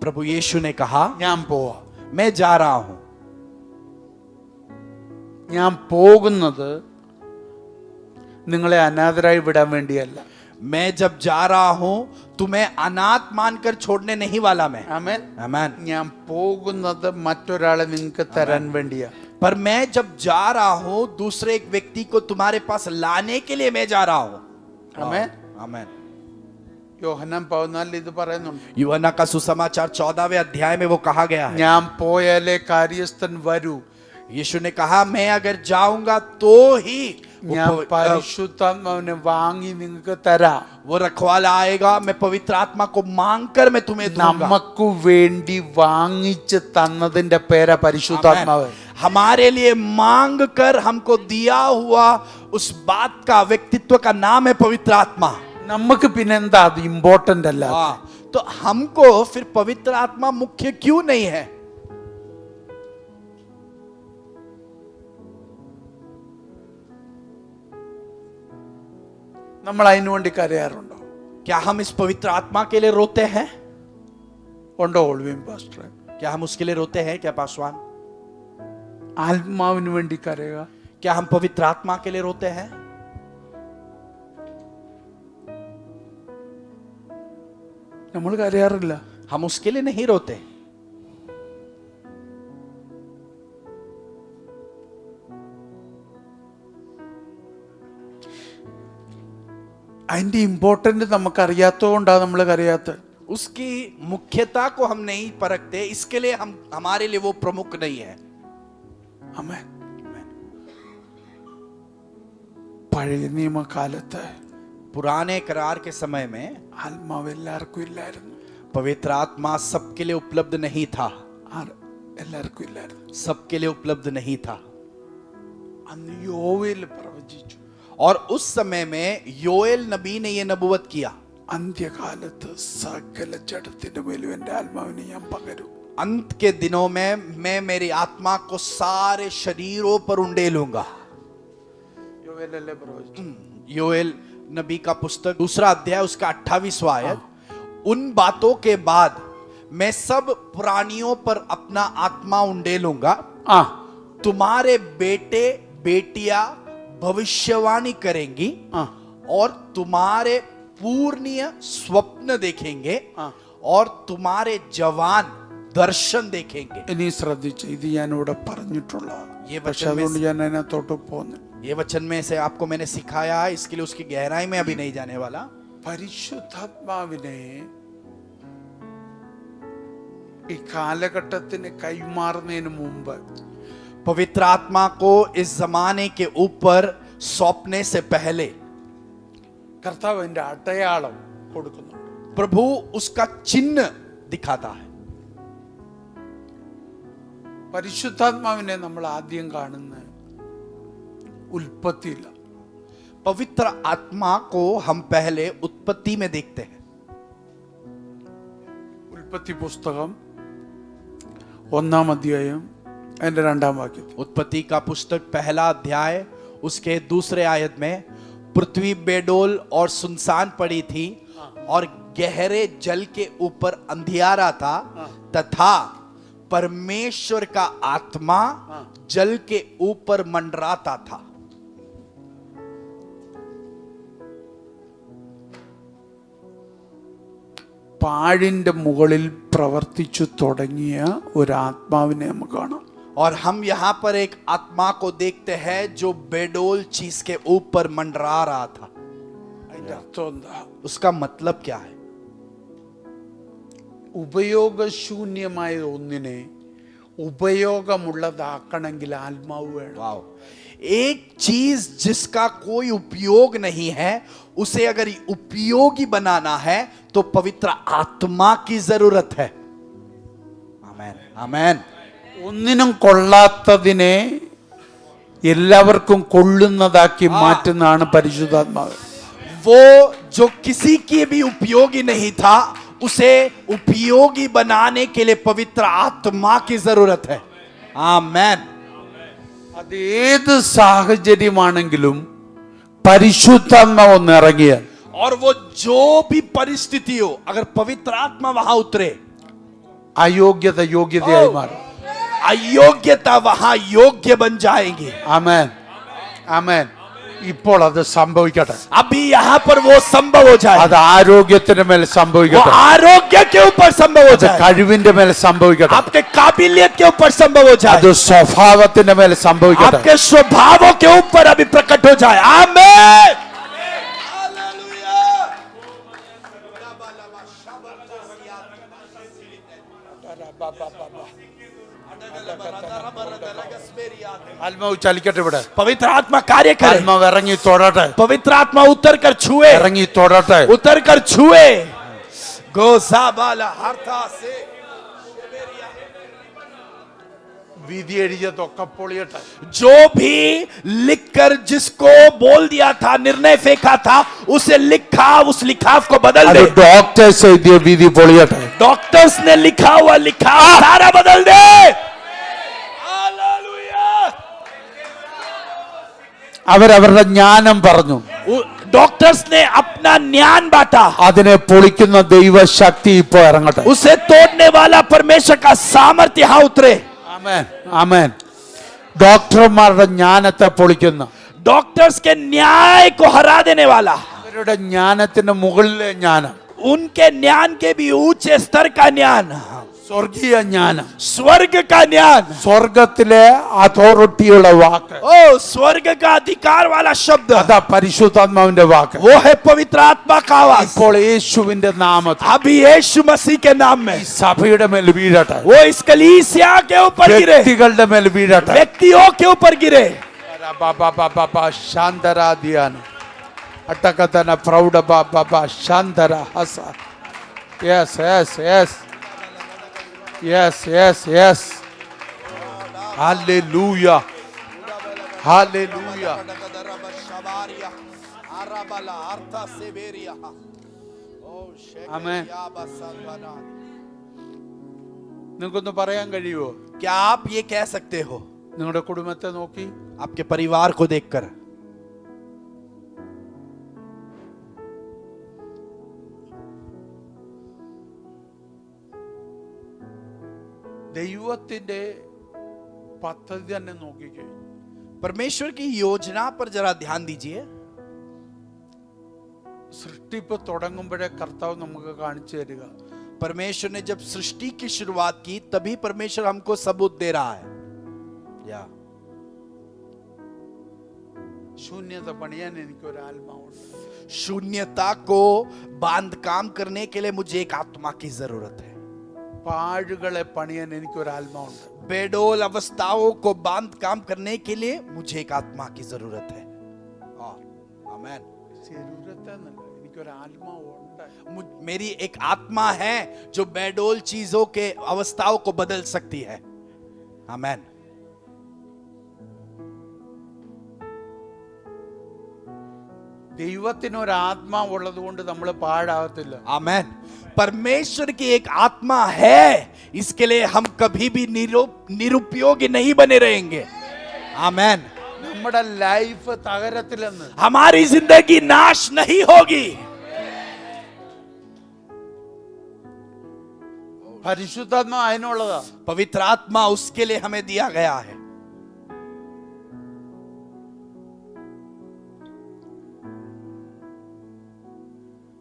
प्रभु यीशु ने कहा ഞാൻ പോവാ. मैं जा रहा हूं। ഞാൻ പോകുന്നത് നിങ്ങളെ അനാഥരായി വിടാൻ വേണ്ടിയല്ല. मैं जब जा रहा हूं तुम्हें अनाथ मानकर छोड़ने नहीं वाला मैं। ആമേൻ. आमीन। ഞാൻ പോകുന്നത് മറ്റൊരാളെ നിങ്ങൾക്ക് തരാൻ വേണ്ടിയാ. पर मैं जब जा रहा हूं दूसरे एक व्यक्ति को तुम्हारे पास लाने के लिए मैं जा रहा हूं। ആമേൻ. आमीन। യോഹന്നാൻ 14 ഇത് പറയുന്നുണ്ട്. यूहन्ना का सुसमाचार 14वें अध्याय में वो कहा गया है। ഞാൻ പോയാലേ കാര്യസ്ഥൻ വരൂ. यीशु ने कहा मैं अगर जाऊंगा तो ही ഞാൻ പരിശുദ്ധാത്മാവിനെ വാങ്ങി നിങ്ങൾക്ക് തരാം. वो रखवाला आएगा, मैं पवित्र आत्मा को मांगकर मैं तुम्हें दूंगा। നമുക്ക് വേണ്ടി വാങ്ങിച്ച് തന്നതിന്റെ പേരാ പരിശുദ്ധാത്മാവ്. हमारे लिए मांग कर हमको दिया हुआ उस बात का व्यक्तित्व का नाम है पवित्र आत्मा। നമുക്ക് പിന്നെന്താ അത് ഇമ്പോർട്ടന്റ് അല്ല? तो हमको फिर पवित्र आत्मा मुख्य क्यों नहीं है? നമ്മൾ അതിനു വേണ്ടി കരയാറുണ്ടോ? क्या हम इस पवित्र आत्मा के लिए रोते हैं? ഉണ്ടോ ഓൾവിൻ പാസ്റ്റർ? क्या हम उसके लिए रोते हैं? क्या पासवान? ആത്മാവിന് വേണ്ടി കരയുക. क्या हम पवित्र आत्मा के लिए रोते हैं? നമ്മൾ കരയാറില്ല. हम उसके लिए नहीं रोते। അതിന്റെ ഇമ്പോർട്ടന്റ് നമുക്ക് അറിയാത്തതുകൊണ്ടാണ് നമ്മൾ കരയാത്തത്. उसकी मुख्यता को हम नहीं परखते, इसके लिए हम हमारे लिए वो प्रमुख नहीं है। ആമേൻ. പഴയ നിയമകാലത്ത് पुराने करार के समय में ആത്മാവ് എല്ലാവർക്കും ഇല്ലായിരുന്നു. पवित्र आत्मा सबके लिए उपलब्ध नहीं था। എല്ലാവർക്കും ഇല്ലായിരുന്നു. सबके लिए उपलब्ध नहीं था। അന്ന് യോവേൽ പ്രവചിച്ചു. और उस समय में योएल नबी ने यह नबूवत किया, അന്ത്യകാലത്ത് സകല ജഡത്തിന്റെ മേലും എന്റെ ആത്മാവിനെ ഞാൻ പകരും. अंत के दिनों में मैं मेरी आत्मा को सारे शरीरों पर उंडेलूंगा। യോവേലല്ലേ പ്രവചിച്ചു? योएल नबी का पुस्तक 2 अध्याय उसका 28वां आयत। उन बातों के बाद मैं सब प्राणियों पर अपना आत्मा उंडेलूंगा, ആ तुम्हारे बेटे बेटियां भविष्यवाणी करेंगी हाँ। और तुम्हारे पूर्णीय स्वप्न देखेंगे हाँ। और तुम्हारे जवान दर्शन देखेंगे। ഇനി ശ്രദ്ധിച്ച്, ഇത് ഞാൻ ഇവിടെ പറഞ്ഞിട്ടുള്ള, ये പക്ഷെ वचन में അതുകൊണ്ട് ഞാൻ അതിനകത്തോട്ട് പോകുന്നു. ये वचन में से आपको मैंने सिखाया है, इसके लिए उसकी गहराई में अभी नहीं जाने वाला। പരിശുദ്ധാത്മാവിനെ ഈ കാലഘട്ടത്തിന് കൈമാറുന്നതിന് മുമ്പ് पवित्र आत्मा को इस जमाने के ऊपर सौंपने से पहले കർത്താവ് അതിന്റെ അടയാളം കൊടുക്കുന്നു. प्रभु उसका चिन्ह दिखाता है। പരിശുദ്ധാത്മാവിനെ നമ്മൾ ആദ്യം കാണുന്ന ഉൽപ്പത്തിയില്ല. पवित्र आत्मा को हम पहले उत्पत्ति में देखते हैं। ഉൽപ്പത്തി പുസ്തകം 1-ാം അധ്യായം അതിന്റെ 2-ാം വാക്യം. उत्पत्ति का पुस्तक पहला अध्याय उसके दूसरे आयत में, पृथ्वी बेडोल और सुनसान पड़ी थी और गहरे जल के ऊपर अंधियारा था, तथा परमेश्वर का आत्मा जल के ऊपर मंडराता था। പാഴിന്റെ മുകളിൽ പ്രവർത്തിച്ചു തുടങ്ങിയ ഒരു ആത്മാവിനെ നമുക്ക് കാണാം. और हम यहां पर एक आत्मा को देखते हैं जो बेडोल चीज के ऊपर मंडरा रहा था। അതിന്റെ അർത്ഥം എന്താ? उसका मतलब क्या है? ഉപയോഗശൂന്യമായ ഒന്നിനെ ഉപയോഗമുള്ളതാക്കണമെങ്കിൽ ആത്മാവ് വേണം. वाओ, एक चीज जिसका कोई उपयोग नहीं है, उसे अगर उपयोगी बनाना है तो पवित्र आत्मा की जरूरत है। आमेन, आमेन। ഒന്നിനും കൊള്ളാത്തതിനെ എല്ലാവർക്കും കൊള്ളുന്നതാക്കി മാറ്റുന്നതാണ് പരിശുദ്ധാത്മാവ്. वो जो किसी के भी उपयोगी नहीं था, उसे उपयोगी बनाने के लिए पवित्र आत्मा की जरूरत है। आमेन। അത് ഏത് സാഹചര്യമാണെങ്കിലും പരിശുദ്ധാത്മാവ് ഒന്ന് ഇറങ്ങിയാൽ, और वो जो भी परिस्थिति हो, अगर पवित्र आत्मा वहां उतरे, അയോഗ്യത യോഗ്യതയായി മാറും. अयोग्यता वहां योग्य बन जाएंगे। ആമേൻ, ആമേൻ. ഇപ്പോൾ അത് സംഭവിക്കട്ടെ. अभी यहाँ पर वो संभव हो जाए। അത് ആരോഗ്യത്തിന്റെ മേൽ वो സംഭവിക്കട്ടെ. आरोग्य के ऊपर संभव हो അത് जाए। കഴിവിന്റെ മേൽ സംഭവിക്കട്ടെ. आपके काबिलियत के ऊपर संभव हो जाए। അത് സ്വഭാവത്തിന്റെ മേൽ സംഭവിക്കട്ടെ. आपके स्वभावों के ऊपर अभी प्रकट हो जाए। आमेन। ആത്മാവ് ചലിക്കട്ടെ. ഇവിടെ पवित्र आत्मा कार्य करे। ആത്മാവ് ഇറങ്ങി തൊടട്ടെ. पवित्र आत्मा उतर कर छुए, ഇറങ്ങി തൊടട്ടെ. उतर कर छुए। गोसाबाला हरता से വിധി എഴുതിയതൊക്കെ പൊളിയട്ടെ. जो भी लिखकर जिसको बोल दिया था, निर्णय फेंका था, उसे लिखा, उस लिखाव को बदल അത് दे। ഡോക്ടേഴ്സ് എഴുതിയ വിധി പൊളിയട്ടെ. डॉक्टर्स ने लिखा हुआ लिखाव सारा बदल दे। അവരവരുടെ ജ്ഞാനം പറഞ്ഞു. डॉक्टर्स ने अपना ज्ञान बांटा, അതിനെ പൊളിക്കുന്ന ദൈവശക്തി ഇപ്പോ ഇറങ്ങട്ടെ. उसे तोड़ने वाला परमेश्वर का सामर्थ्य यहाँ उतरे। ആമേൻ, ആമേൻ. ഡോക്ടർമാരുടെ ജ്ഞാനത്തെ പൊളിക്കുന്ന, डॉक्टर्स के न्याय को हरा देने वाला, അവരുടെ ജ്ഞാനത്തിന് മുകളിലെ ജ്ഞാനം, उनके ज्ञान के भी ऊंचे स्तर का ज्ञान, സ്വർഗീയ ജ്ഞാനം, स्वर्ग का ज्ञान, സ്വർഗത്തിലെ അതോറിറ്റിയുള്ള വാക്ക്, ओ स्वर्ग का अधिकार वाला शब्द, അതാ പരിശുദ്ധാത്മാവിന്റെ വാക്ക്. वो है पवित्र आत्मा का आवाज। ഇപ്പോൾ യേശുവിന്റെ നാമത്തിൽ अभी यीशु मसीह के नाम में ഈ സഭയുടെ മേൽ വീഴട്ടെ. वो इस कलीसिया के ऊपर गिरे, വ്യക്തികളുടെ മേൽ വീഴട്ടെ. व्यक्तियों के ऊपर गिरे। ശാന്തരാധിയാന അട്ടകതന പ്രൗഢ ബാബ ശാന്തര ഹസ. Yes yes yes yes yes yes. Hallelujah, hallelujah. Amen. നിങ്ങൾക്കൊന്ന് പറയാൻ കഴിയുമോ? क्या आप ये कह सकते हो നിങ്ങളുടെ കുടുംബത്തെ നോക്കി, आपके परिवार को देखकर? ദൈവത്തിന്റെ പദ്ധതി തന്നെ നോക്കിക്കേ. परमेश्वर की योजना पर जरा ध्यान दीजिए। സൃഷ്ടിപ്പ് തുടങ്ങുമ്പോഴേ കർത്താവ് നമുക്ക് കാണിച്ചു തരിക. परमेश्वर ने जब सृष्टि की शुरुआत की, तभी परमेश्वर हमको सबूत दे रहा है। या ശൂന്യത പണിയാൻ എനിക്ക് ഒരു ആത്മാവുണ്ട്. शून्यता को बांध काम करने के लिए मुझे एक आत्मा की जरूरत है. പാഴുകളെ പണിയാൻ എനിക്ക് ഒരു ആത്മാവുണ്ട്. बेडोल अवस्थाओं को बांध काम करने के लिए मुझे एक आत्मा की जरूरत है. आमेन. ജरूरത്തെന്നല്ല, എനിക്കൊരു ആത്മാവുണ്ട്. मेरी एक आत्मा है जो बेडोल चीजों के अवस्थाओं को बदल सकती है. आमेन. ദൈവത്തിന് ഒരു ആത്മാവുള്ളത് കൊണ്ട് നമ്മൾ പാഴാകത്തില്ല. आमेन. परमेश्वर की एक आत्मा है, इसके लिए हम कभी भी निरुपयोगी नहीं बने रहेंगे. आमेन. നമ്മുടെ ലൈഫ് തകരത്തില്ലെന്ന്. हमारी जिंदगी नाश नहीं होगी. പരിശുദ്ധാത്മ അതിനുള്ളതാ. पवित्र आत्मा उसके लिए हमें दिया गया है.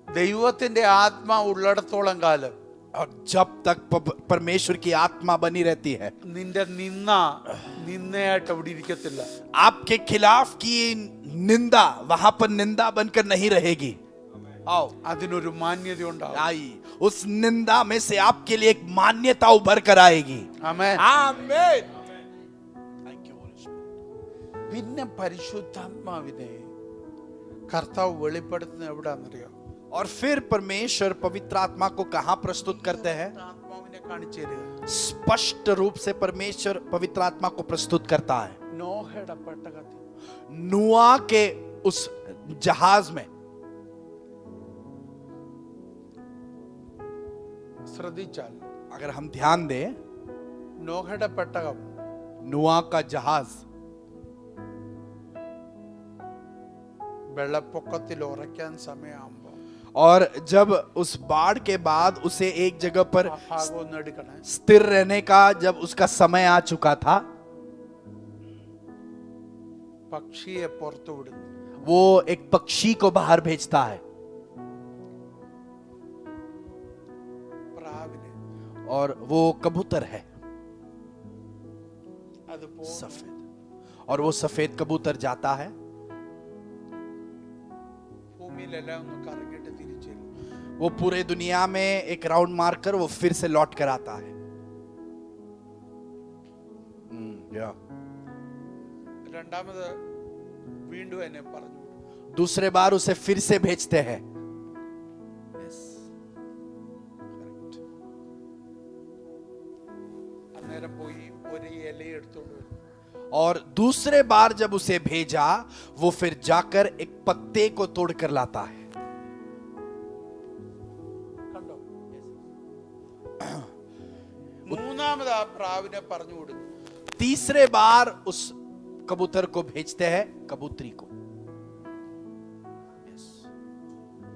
ദൈവത്തിന്റെ ആത്മാ ഉള്ളിടത്തോളം കാലം और जब तक परमेश्वर की आत्मा बनी रहती है, നിന്റെ നിന്നയായിട്ട് അവിടെ ഇരിക്കത്തില്ല. आपके खिलाफ की निंदा वहां पर निंदा बनकर नहीं रहेगी. आओ, അതിനൊരു മാന്യത ഉണ്ടാവും. आई उस निंदा में से आपके लिए एक मान्यता उभर कर आएगी. ആമേൻ. आमीन. Thank you Holy spirit. പിന്നെ പരിശുദ്ധാത്മാവിനെ കർത്താവ് വെളിപ്പെടുത്തുന്നത് എവിടാന്നറിയോ? और फिर परमेश्वर पवित्र आत्मा को कहां प्रस्तुत करते हैं? ആത്മാവിനെ കാണിച്ചു തരിക. स्पष्ट रूप से परमेश्वर पवित्र आत्मा को प्रस्तुत करता है. നോഹയുടെ പെട്ടകത്തിൽ नुआ के उस जहाज में. ശ്രദ്ധിച്ചാൽ अगर हम ध्यान दें, നോഹയുടെ പെട്ടകം नुआ का जहाज വെള്ളപ്പൊക്കത്തിൽ ഉറയ്ക്കാൻ സമയമാകുമ്പോൾ और जब उस बाढ़ के बाद उसे एक जगह पर ആ ഭാഗം ഒന്ന് എടുക്കണേ. स्थिर रहने का जब उसका समय आ चुका था, പക്ഷിയെ പുറത്തു വിടുന്നു. वो एक പक्षी को बाहर भेजता है. പ്രാവിനെ. और वो कबूतर है അത് सफेद. और वो सफेद कबूतर जाता है. ഭൂമിയിലെല്ലാം ഒന്ന് കറങ്ങിയിട്ട് തിരിച്ചു വരും. वो पूरे दुनिया में एक राउंड मारकर वो फिर से लौट कर आता है. രണ്ടാമത് വീണ്ടും എന്നെ പറഞ്ഞു. दूसरे बार उसे फिर से भेजते हैं. അന്നേരം പോയി ഒരു ഇല എടുത്തോണ്ട് വരും. और दूसरे बार जब उसे भेजा, वो फिर जाकर एक पत्ते को तोड़कर लाता है. കണ്ടോ? മൂന്നാമത് ആ പ്രാവിനെ പറഞ്ഞു കൊടുത്തു. तीसरे बार उस कबूतर को भेजते हैं, कबूतरी को.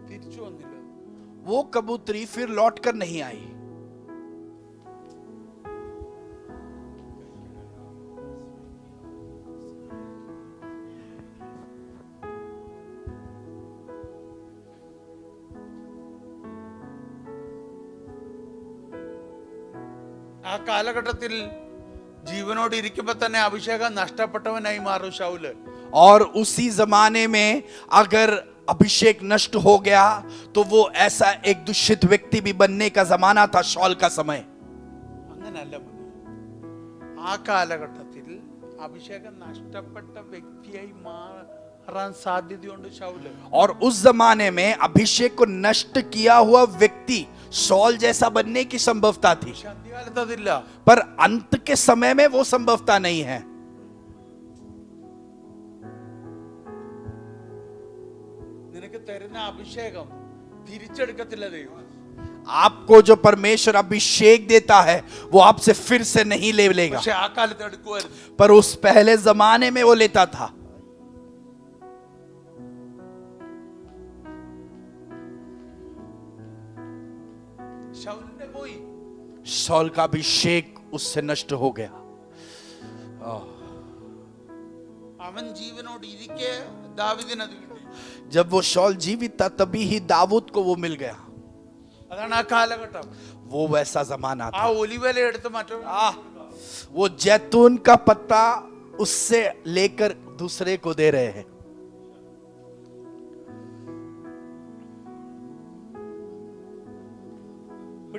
തിരിച്ചു വന്നില്ല. वो कबूतरी फिर लौट कर नहीं आई. ആ കാലഘട്ടത്തിൽ ജീവനോട് ഇരിക്കുമ്പോ തന്നെ അഭിഷേകം നഷ്ടപ്പെട്ടവനായി മാറും ശൗല്. और उसी जमाने में अगर अभिषेक नष्ट हो गया तो वो ऐसा एक दूषित व्यक्ति भी बनने का जमाना था, शौल का समय. അങ്ങനല്ല. ആ കാലഘട്ടത്തിൽ അഭിഷേകം നഷ്ടപ്പെട്ട വ്യക്തിയായി മാറാൻ സാധ്യതയുണ്ട് ശൗല്. और उस जमाने में अभिषेक को नष्ट किया हुआ व्यक्ति शौल जैसा बनने की संभवता थी. പക്ഷെ അന്ത്യകാലത്ത് അതില്ല. पर अंत के समय में वो संभवता नहीं है. നിനക്ക് തരുന്ന അഭിഷേകം തിരിച്ചെടുക്കത്തില്ല ദൈവം. आपको जो परमेश्वर अभिषेक देता है वो आपसे फिर से नहीं ले लेगा. പക്ഷെ ആ കാലത്ത് എടുക്കുമായിരുന്നു. पर उस पहले जमाने में वो लेता था. ശൗലിന്റെ പോയി. शौल का अभिषेक उससे नष्ट हो गया. അവൻ ജീവനോട് ഇരിക്കെ ദാവീദിനത് കിട്ടി. जब वो शौल जीवित था तभी ही दाऊद को वो मिल गया. അതാണ് ആ കാലഘട്ടം. वो वैसा जमाना ആ था. ഒലിവല എടുത്ത് മറ്റൊരു वो जैतून का पत्ता उससे लेकर दूसरे को दे रहे हैं.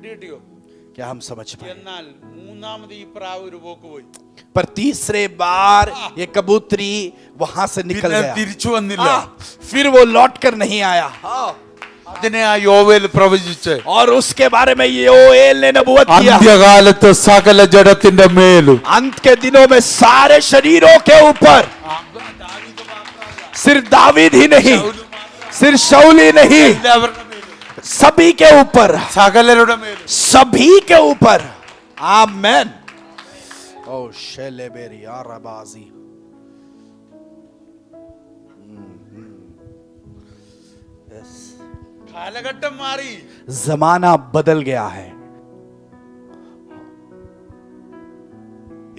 പിടികിട്ടിയോ? क्या हम समझ पाए? എന്നാൽ മൂന്നാമത് ഈ പ്രാവ് ഒരു പോക്ക് പോയി. पर तीसरे बार ये कबूतरी वहां से निकल പിന്നെ गया। തിരിച്ചു വന്നില്ല. फिर वो लौट कर नहीं आया। അതിനെ ആ യോവേൽ പ്രവചിച്ച് और उसके बारे में योएल ने नबूवत किया, അന്ത്യകാലത്ത് സകല ജഡത്തിന്റെ മേലും अंत के दिनों में सारे शरीरों के ऊपर, सिर्फ दावीद ही नहीं, सिर्फ शाऊल ही नहीं, എല്ലാവരുടെ മേലും, सभी के ऊपर, സകലരുടെ മേലും सभी के ऊपर। आमेन। ओ शेलेबेरी आराबाजी। കാലഘട്ടം മാറി. जमाना बदल गया है।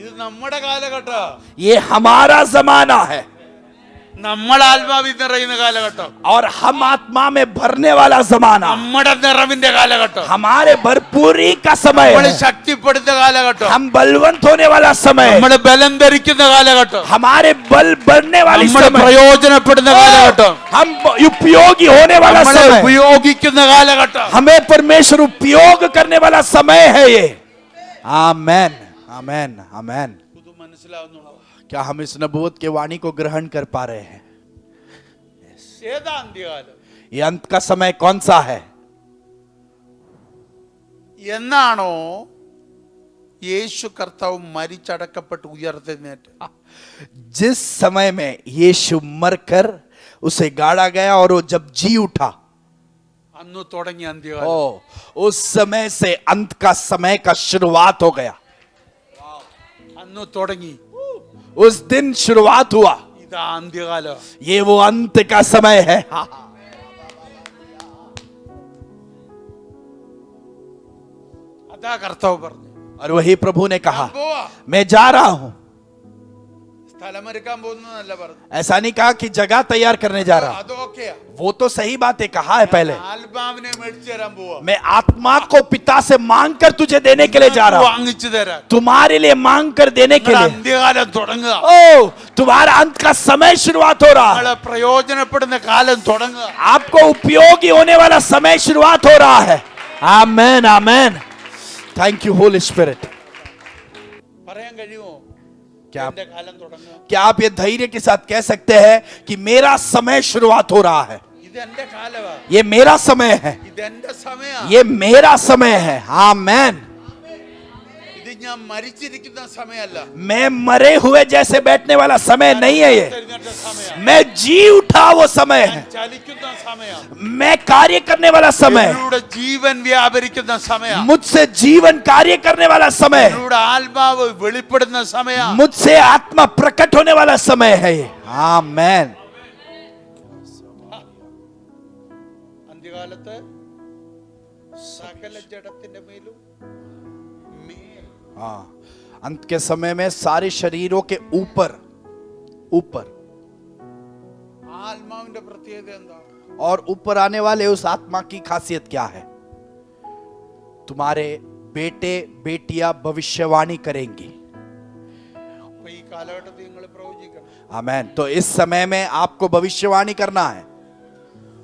ഇത് നമ്മുടെ കാലഘട്ടം. ये हमारा जमाना है നമ്മൾ ആത്മാവിൽ നിറയുന്ന കാലഘട്ടം. और हम आत्मा में भरने वाला जमाना, നമ്മുടെ നിറവിന്റെ കാലഘട്ടം. हमारे भरपूरी का समय നമ്മൾ है। ശക്തിപ്പെടുന്ന കാലഘട്ടം. हम बलवंत होने वाला समय, നമ്മൾ ബലം ധരിക്കുന്ന കാലഘട്ടം. हमारे बल बढ़ने वाली നമ്മൾ समय, പ്രയോജനപ്പെടുന്ന കാലഘട്ടം. हम उपयोगी होने वाला നമ്മളെ समय, ഉപയോഗിക്കുന്ന കാലഘട്ടം. हमें परमेश्वर उपयोग करने वाला समय है ये। आमेन, आमेन, आमेन। ഇത് മനസ്സിലാവുന്നുണ്ടോ? क्या हम इस नबूवत के वाणी को ग्रहण कर पा रहे हैं? ഏതാ അന്ത്യകാലം? ये अंत का समय कौन सा है? എന്നാണോ യേശു കർത്താവ് മരിച്ചടക്കപ്പെട്ട് ഉയർത്തെഴുന്നേറ്റ് जिस समय में यीशु मरकर उसे गाड़ा गया और वो जब जी उठा, അന്ന് തുടങ്ങി അന്ത്യകാലം. ओ उस समय से अंत का समय का शुरुआत हो गया। അന്ന് തുടങ്ങി. उस दिन शुरुआत हुआ। ഇതാ അന്ത്യകാലം. ये वो अंत का समय है। അതാ കർത്താവ് പറഞ്ഞു. और वही प्रभु ने कहा, പോവാ. मैं जा रहा हूं। സ്ഥലമൊരുക്കാൻ പോകുന്നല്ല പറഞ്ഞു. ऐसा नहीं कहा कि जगह तैयार करने जा रहा। അതൊക്കെയാ. वो तो सही बात है, कहा है पहले, ആത്മാവിനെ മേടിച്ചു തരാൻ പോവാ. मैं आत्मा को पिता से मांग कर तुझे देने के लिए जा रहा हूं, വാങ്ങിച്ചു തരാൻ. तुम्हारे लिए मांग कर देने के लिए। അന്ത്യകാലം തുടങ്ങുക. ओ तुम्हारा अंत का समय शुरुआत हो रहा है। നമ്മളെ പ്രയോജനപ്പെടുന്ന കാലം തുടങ്ങുക. आपको उपयोगी होने वाला समय शुरुआत हो रहा है। Amen, amen. Thank you Holy Spirit. പറയാൻ കഴിയുമോ? क्या എന്റെ കാലം തുടങ്ങുക. क्या आप ये धैर्य के साथ कह सकते हैं कि मेरा समय शुरुआत हो रहा है? ഇത് എന്റെ കാലമാ. ये मेरा समय है, ഇത് എന്റെ സമയാ. ये मेरा समय है। आमेन। ഇത് ഞാൻ മരിച്ചിരിക്കുന്ന സമയമല്ല. मैं मरे हुए जैसे बैठने वाला समय नहीं है ये, തിരഞ്ഞെടുത്ത സമയം. मैं जी उठा वो समय है, ചലിക്കുന്ന സമയം. मैं कार्य करने वाला समय है, എന്നോട് ജീവൻ വ്യാപരിക്കുന്ന സമയം. मुझसे जीवन कार्य करने वाला समय है, എന്നോട് ആത്മാവ് വെളിപ്പെടുന്ന സമയം. मुझसे आत्मा प्रकट होने वाला समय है ये। आमेन। അന്ത്യകാലത്ത് സകല ജഡത്തിന്റെ മേലും हाँ, अंत के समय में सारे शरीरों के ऊपर ऊपर ആത്മാവിന്റെ പ്രത്യേകത എന്താ? और ऊपर आने वाले उस आत्मा की खासियत क्या है? तुम्हारे बेटे बेटियां भविष्यवाणी करेंगी। അപ്പൊ ഈ കാലഘട്ടത്തിൽ നിങ്ങൾ പ്രവചിക്കണം. आमेन। तो इस समय में आपको भविष्यवाणी करना है,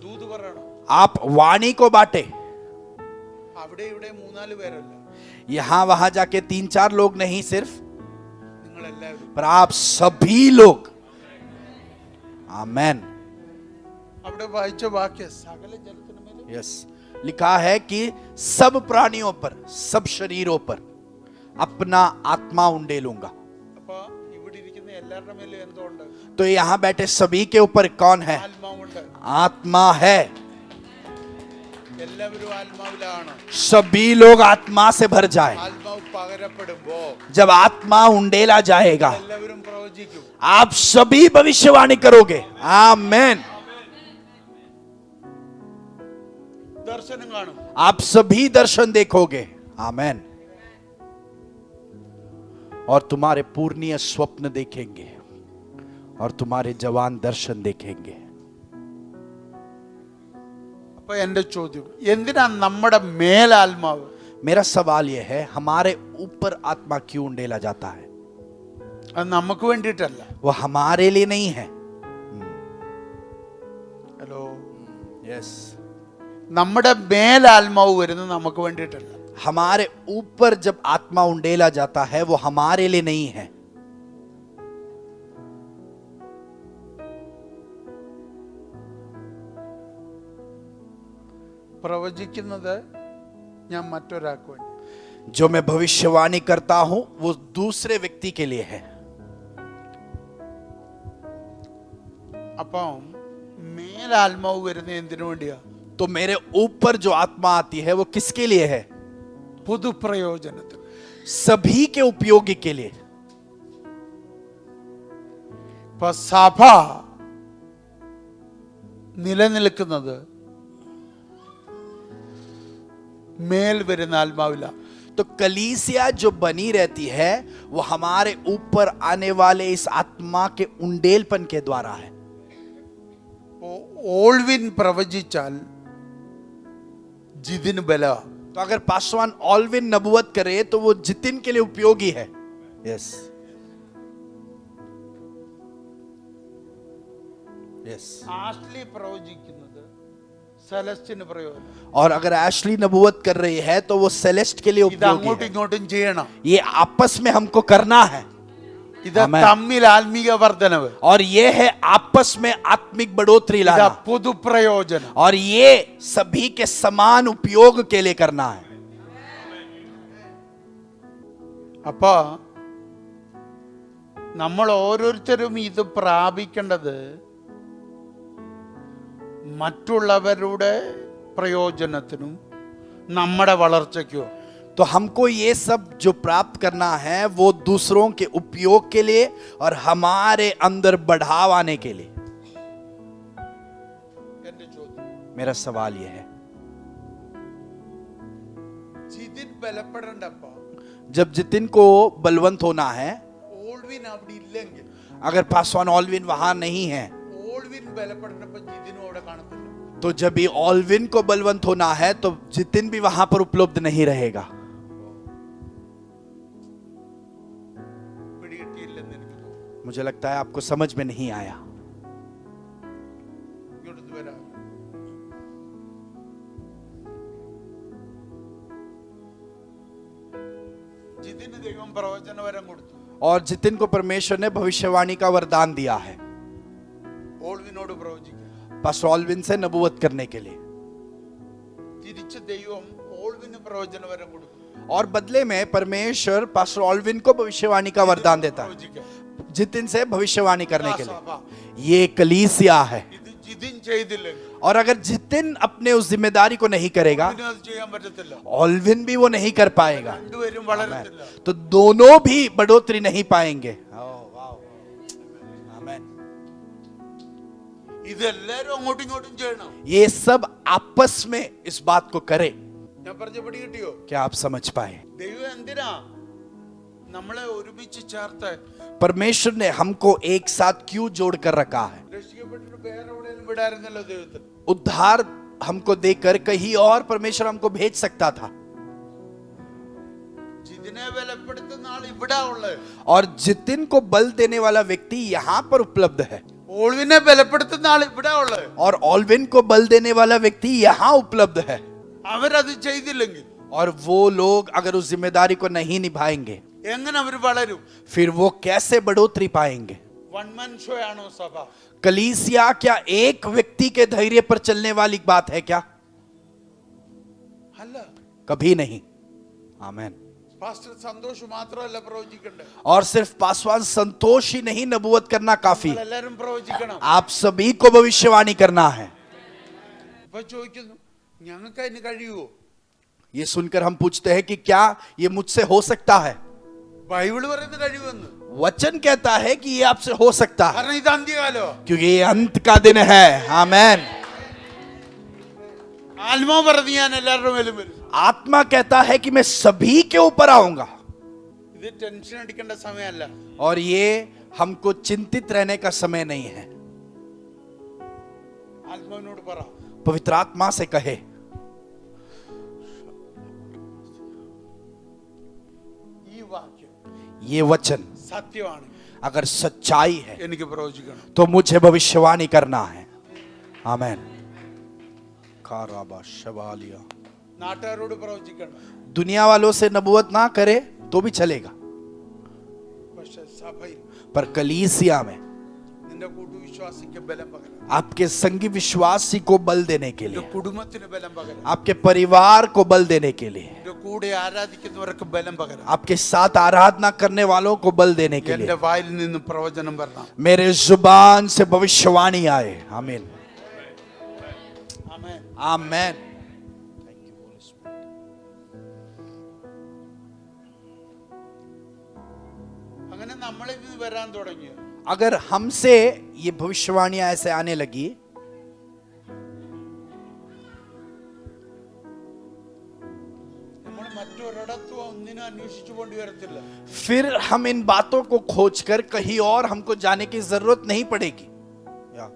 ദൂത് പറയണം. आप वाणी को बांटे। അവിടെ ഇവിടെ മൂന്നാല് പേരല്ല, यहां वहां जाके 3-4 लोग नहीं सिर्फ, നിങ്ങൾ എല്ലാവരും. पर आप सभी लोग। आमेन। അവിടെ വായിച്ച വാക്യ സകല ജലത്തിന് മേലും. यस, लिखा है कि सब प्राणियों पर, सब शरीरों पर अपना आत्मा उंडेलूंगा। അപ്പൊ ഇവിടെ ഇരിക്കുന്ന എല്ലാവരുടെ മേലും എന്തുണ്ട്? तो यहां बैठे सभी के ऊपर कौन है? ആത്മാവുണ്ട്. आत्मा है। എല്ലാവരും ആത്മാവിലാണ്. सभी लोग आत्मा से भर जाए। ആത്മാവ് പകരപ്പെടുമ്പോ जब आत्मा उंडेला जाएगा, എല്ലാവരും പ്രവചിക്കും. आप सभी भविष्यवाणी करोगे। आमेन। ദർശനം കാണും. आप सभी दर्शन देखोगे। आमेन। और तुम्हारे पूर्णीय स्वप्न देखेंगे और तुम्हारे जवान दर्शन देखेंगे। അപ്പൊ എന്റെ ചോദ്യം, എന്തിനാ നമ്മുടെ മേലാത്മാവ്? मेरा सवाल यह है, हमारे ऊपर आत्मा क्यों उंडेला जाता है? അത് നമുക്ക് വേണ്ടിയിട്ടല്ല. वो हमारे लिए नहीं है। ഹലോ, यस, നമ്മുടെ മേലാത്മാവ് വരുന്നത് നമുക്ക് വേണ്ടിയിട്ടല്ല. हमारे ऊपर जब आत्मा उंडेला जाता है वो हमारे लिए नहीं है। പ്രവചിക്കുന്നത് ഞാൻ മറ്റൊരാൾക്ക് വേണ്ടി, जो मैं भविष्यवाणी करता हूं वो दूसरे व्यक्ति के लिए है। അപ്പം മേലാത്മാവ് വരുന്നത് എന്തിനു വേണ്ടിയാ? तो मेरे ऊपर जो आत्मा आती है वो किसके लिए है? പൊതുപ്രയോജനത്തിന്. सभी के उपयोगी के लिए। ഇപ്പൊ സഭ നിലനിൽക്കുന്നത് മേൽ വരുന്ന ആത്മാവില. तो कलीसिया जो बनी रहती है वो हमारे ऊपर आने वाले इस आत्मा के उंडेलपन के द्वारा है। ഓൾവിൻ പ്രവചിച്ചാൽ ജിതിന് ബല. तो अगर पासवान ऑलविन नबूवत करे तो वो जितिन के लिए उपयोगी है। Yes yes. ആഷ്ലി പ്രവചിക്കുന്നത് സെലസ്റ്റിന് പ്രയോജനം. और अगर एशली नबूवत कर रही है तो वो सेलेस्ट के लिए ഇത് उपयोगी അങ്ങോട്ടും है। ഇങ്ങോട്ടും ചെയ്യണം. ये आपस में हमको करना है। ഇത് Amen. തമ്മിൽ ആത്മീക വർധനവ്. और ये है आपस में आत्मिक बढ़ोतरी ഇത് लाना। പൊതുപ്രയോജനം. और ये सभी के समान उपयोग के लिए करना है। അപ്പൊ നമ്മൾ ഓരോരുത്തരും ഇത് പ്രാപിക്കേണ്ടത് മറ്റുള്ളവരുടെ പ്രയോജനത്തിനും നമ്മുടെ വളർച്ചയ്ക്കും. तो हमको ये सब जो प्राप्त करना है वो दूसरों के उपयोग के लिए और हमारे अंदर बढ़ाव आने के लिए। എന്റെ ചോദ്യം, मेरा सवाल ये है, ജിതിൻ ബലപ്പെടേണ്ടപ്പ जब जितिन को बलवंत होना है, ഓൾവിൻ അവിടെ ഇല്ലെങ്കിൽ, अगर पासवान ऑलविन वहां नहीं है, ഓൾവിൻ ബലപ്പെടേണ്ടപ്പ ജിതിനും അവിടെ കാണത്തില്ല. तो जब ये ऑलविन को बलवंत होना है तो जितिन भी वहां पर उपलब्ध नहीं रहेगा। പിടികിട്ടിയില്ലെന്ന് എനിക്ക് തോന്നുന്നു. मुझे लगता है आपको समझ में नहीं आया। ഇങ്ങോട്ട് വരാം. ജിതിന് ദൈവം പ്രവചനവരം കൊടുത്തു. और जितिन को परमेश्वर ने भविष्यवाणी का वरदान दिया है, ഓൾവിനോട് പ്രവചിക്കും. पास्टर ऑलविन से नबूवत करने के लिए। തിരിച്ച് ദൈവം ഓൾവിന് പ്രവചനവരം കൊടുക്കും. और बदले में परमेश्वर पास्टर ऑलविन को भविष्यवाणी का वरदान देता है, പ്രവചിക്കാൻ. जितिन से भविष्यवाणी करने के സഭ. लिए। ये कलीसिया है। ഇത് ജിതിൻ ചെയ്തില്ലെങ്കിൽ और अगर जितिन अपने उस जिम्मेदारी को नहीं करेगा, ഓൾവിന് അത് ചെയ്യാൻ പറ്റത്തില്ല. ऑलविन भी वो नहीं कर पाएगा। രണ്ടുപേരും വളരത്തില്ല. तो दोनों भी बढ़ोतरी नहीं पाएंगे। आमीन। ഇതെല്ലാരും അങ്ങോട്ടും ഇങ്ങോട്ടും ചെയ്യണം. ये सब आपस में इस बात को करे। ഞാൻ പറഞ്ഞ പിടി കിട്ടിയോ? क्या आप समझ पाए? ദൈവം എന്തിനാ നമ്മളെ ഒരുമിച്ച് ചേർത്ത് परमेश्वर ने हमको एक साथ क्यों जोड़ कर रखा है? രക്ഷിക്കപ്പെട്ടിട്ട് വേറെ എവിടെയെങ്കിലും വിടായിരുന്നല്ലോ ദൈവത്തിന്. उद्धार हमको देकर कहीं और परमेश्वर हमको भेज सकता था। ജിതിനെ ബലപ്പെടുത്തുന്ന ആൾ ഇവിടെ ഉള്ളത്. और जितिन को बल देने वाला व्यक्ति यहाँ पर उपलब्ध है। ഓൾവിനെ ബലപ്പെടുത്തുന്ന ആൾ ഇവിടെ ഉള്ളത്. और ऑलविन को बल देने वाला व्यक्ति यहाँ उपलब्ध है। അവരത് ചെയ്തില്ലെങ്കിൽ और वो लोग अगर उस जिम्मेदारी को नहीं निभाएंगे എങ്ങനെ അവർ വളരും? फिर वो कैसे बढ़ोतरी पाएंगे? വൺ മാൻ ഷോ ആണോ സഭ? कलीसिया क्या एक व्यक्ति के धैर्य पर चलने वाली बात है क्या? അല്ല. कभी नहीं। आमीन। പാസ്റ്റർ സന്തോഷ് മാത്രമല്ല പ്രവചിക്കണ്ടേ, और सिर्फ पासवान संतोष ही नहीं, नबूवत करना काफी, എല്ലാരും പ്രവചിക്കണം. आप सभी को भविष्यवाणी करना है। ഇപ്പൊ ചോദിക്കുന്നു, ഞങ്ങൾക്ക് അതിന് കഴിയുമോ? ये सुनकर हम पूछते हैं कि क्या ये मुझसे हो सकता है? ബൈബിള് പറയുന്നത് കഴിയുമെന്ന്. वचन कहता है कि ये आपसे हो सकता है, കാരണം ഇത് അന്ത്യകാലോ. क्योंकि ये अंत का दिन है। आमीन। ആത്മാവ് പറഞ്ഞു ഞാൻ എല്ലാവരുടെ മേലും വരും. आत्मा कहता है कि मैं सभी के ऊपर आऊंगा। ഇത് ടെൻഷൻ അടിക്കേണ്ട സമയമല്ല. और ये हमको चिंतित रहने का समय नहीं है। ആത്മാവിനോട് പറ, पवित्र आत्मा से कहे, ഈ വാക്യം ये वचन സത്യമാണ്, अगर सच्चाई है എനിക്ക് പ്രവചിക്കണം. तो मुझे भविष्यवाणी करना है। आमीन। നാട്ടുകാരോട് പ്രവചിക്കണം, दुनिया वालों से नबूवत ना करे तो भी चलेगा, പക്ഷെ സഭയിൽ पर कलीसिया में നിന്റെ കൂട്ടുവിശ്വാസിക്ക് ബലം പകരാം, आपके संगी विश्वासी को बल देने के നിന്റെ लिए, കുടുംബത്തിന് ബലം പകരാം, आपके परिवार को बल देने के लिए, നിന്റെ കൂടെ ആരാധിക്കുന്നവർക്ക് ബലം പകരാം. आपके साथ आराधना करने वालों को बल देने के എന്റെ लिए വായിൽ നിന്ന് പ്രവചനം വരണം. मेरे जुबान से भविष्यवाणी आए. आमीन ആമേൻ. आमेन. അങ്ങനെ നമ്മളിൽ നിന്ന് വരാൻ തുടങ്ങി. अगर हमसे ये भविष्यवाणियां ऐसे आने लगी, നമ്മൾ മറ്റൊരിടത്തും ഒന്നിനും അന്വേഷിച്ചു കൊണ്ട് വരത്തില്ല. फिर हम इन बातों को खोजकर कहीं और हमको जाने की जरूरत नहीं पड़ेगी. या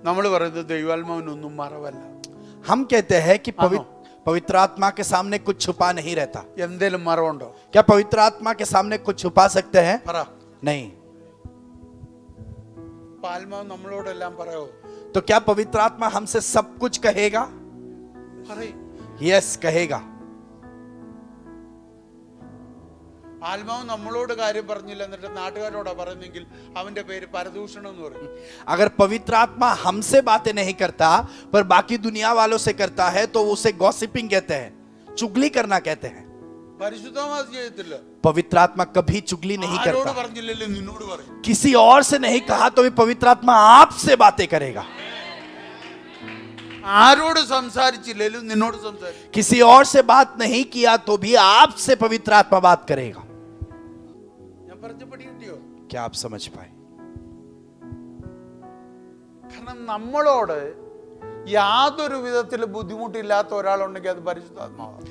നമ്മൾ പറയുന്നത് ദൈവാത്മാവിനൊന്നും മറവല്ല. हम कहते हैं कि पवित्र आत्मा के सामने कुछ छुपा नहीं रहता. എന്തേലും മറവുണ്ടോ? क्या पवित्र आत्मा के सामने कुछ छुपा सकते हैं? പറ. नहीं. ആത്മാവ് നമ്മളോടെല്ലാം പറയോ? तो क्या पवित्र आत्मा हमसे सब कुछ कहेगा? പറയും. यस, कहेगा. ആത്മാവ് നമ്മളോട് കാര്യം പറഞ്ഞില്ല, എന്നിട്ട് നാട്ടുകാരോടാ പറയുന്നെങ്കിൽ അവന്റെ പേര് പരദൂഷണം എന്ന് പറയും. अगर पवित्र आत्मा हमसे बातें नहीं करता पर बाकी दुनिया वालों से करता है तो उसे गॉसिपिंग कहते हैं, चुगली करना कहते हैं. പരിശുദ്ധമാത് ചെയ്യത്തില്ല. पवित्र आत्मा कभी चुगली नहीं ആരോട് करता. പറഞ്ഞില്ലല്ലോ നിന്നോട് പറയും. किसी और से नहीं कहा तो भी पवित्र आत्मा आपसे बातें करेगा. ആരോട് സംസാരിച്ചില്ലേലും നിന്നോട് സംസാരിക്കും. किसी और से बात नहीं किया तो भी आपसे पवित्र आत्मा बात करेगा. ഞാൻ പറഞ്ഞപടി കിട്ടിയോ? क्या आप समझ पाए? കാരണം നമ്മളോട് യാതൊരു വിധത്തിലും ബുദ്ധിമുട്ടില്ലാത്ത ഒരാളുണ്ടെങ്കിൽ അത് പരിശുദ്ധാത്മാവാണ്.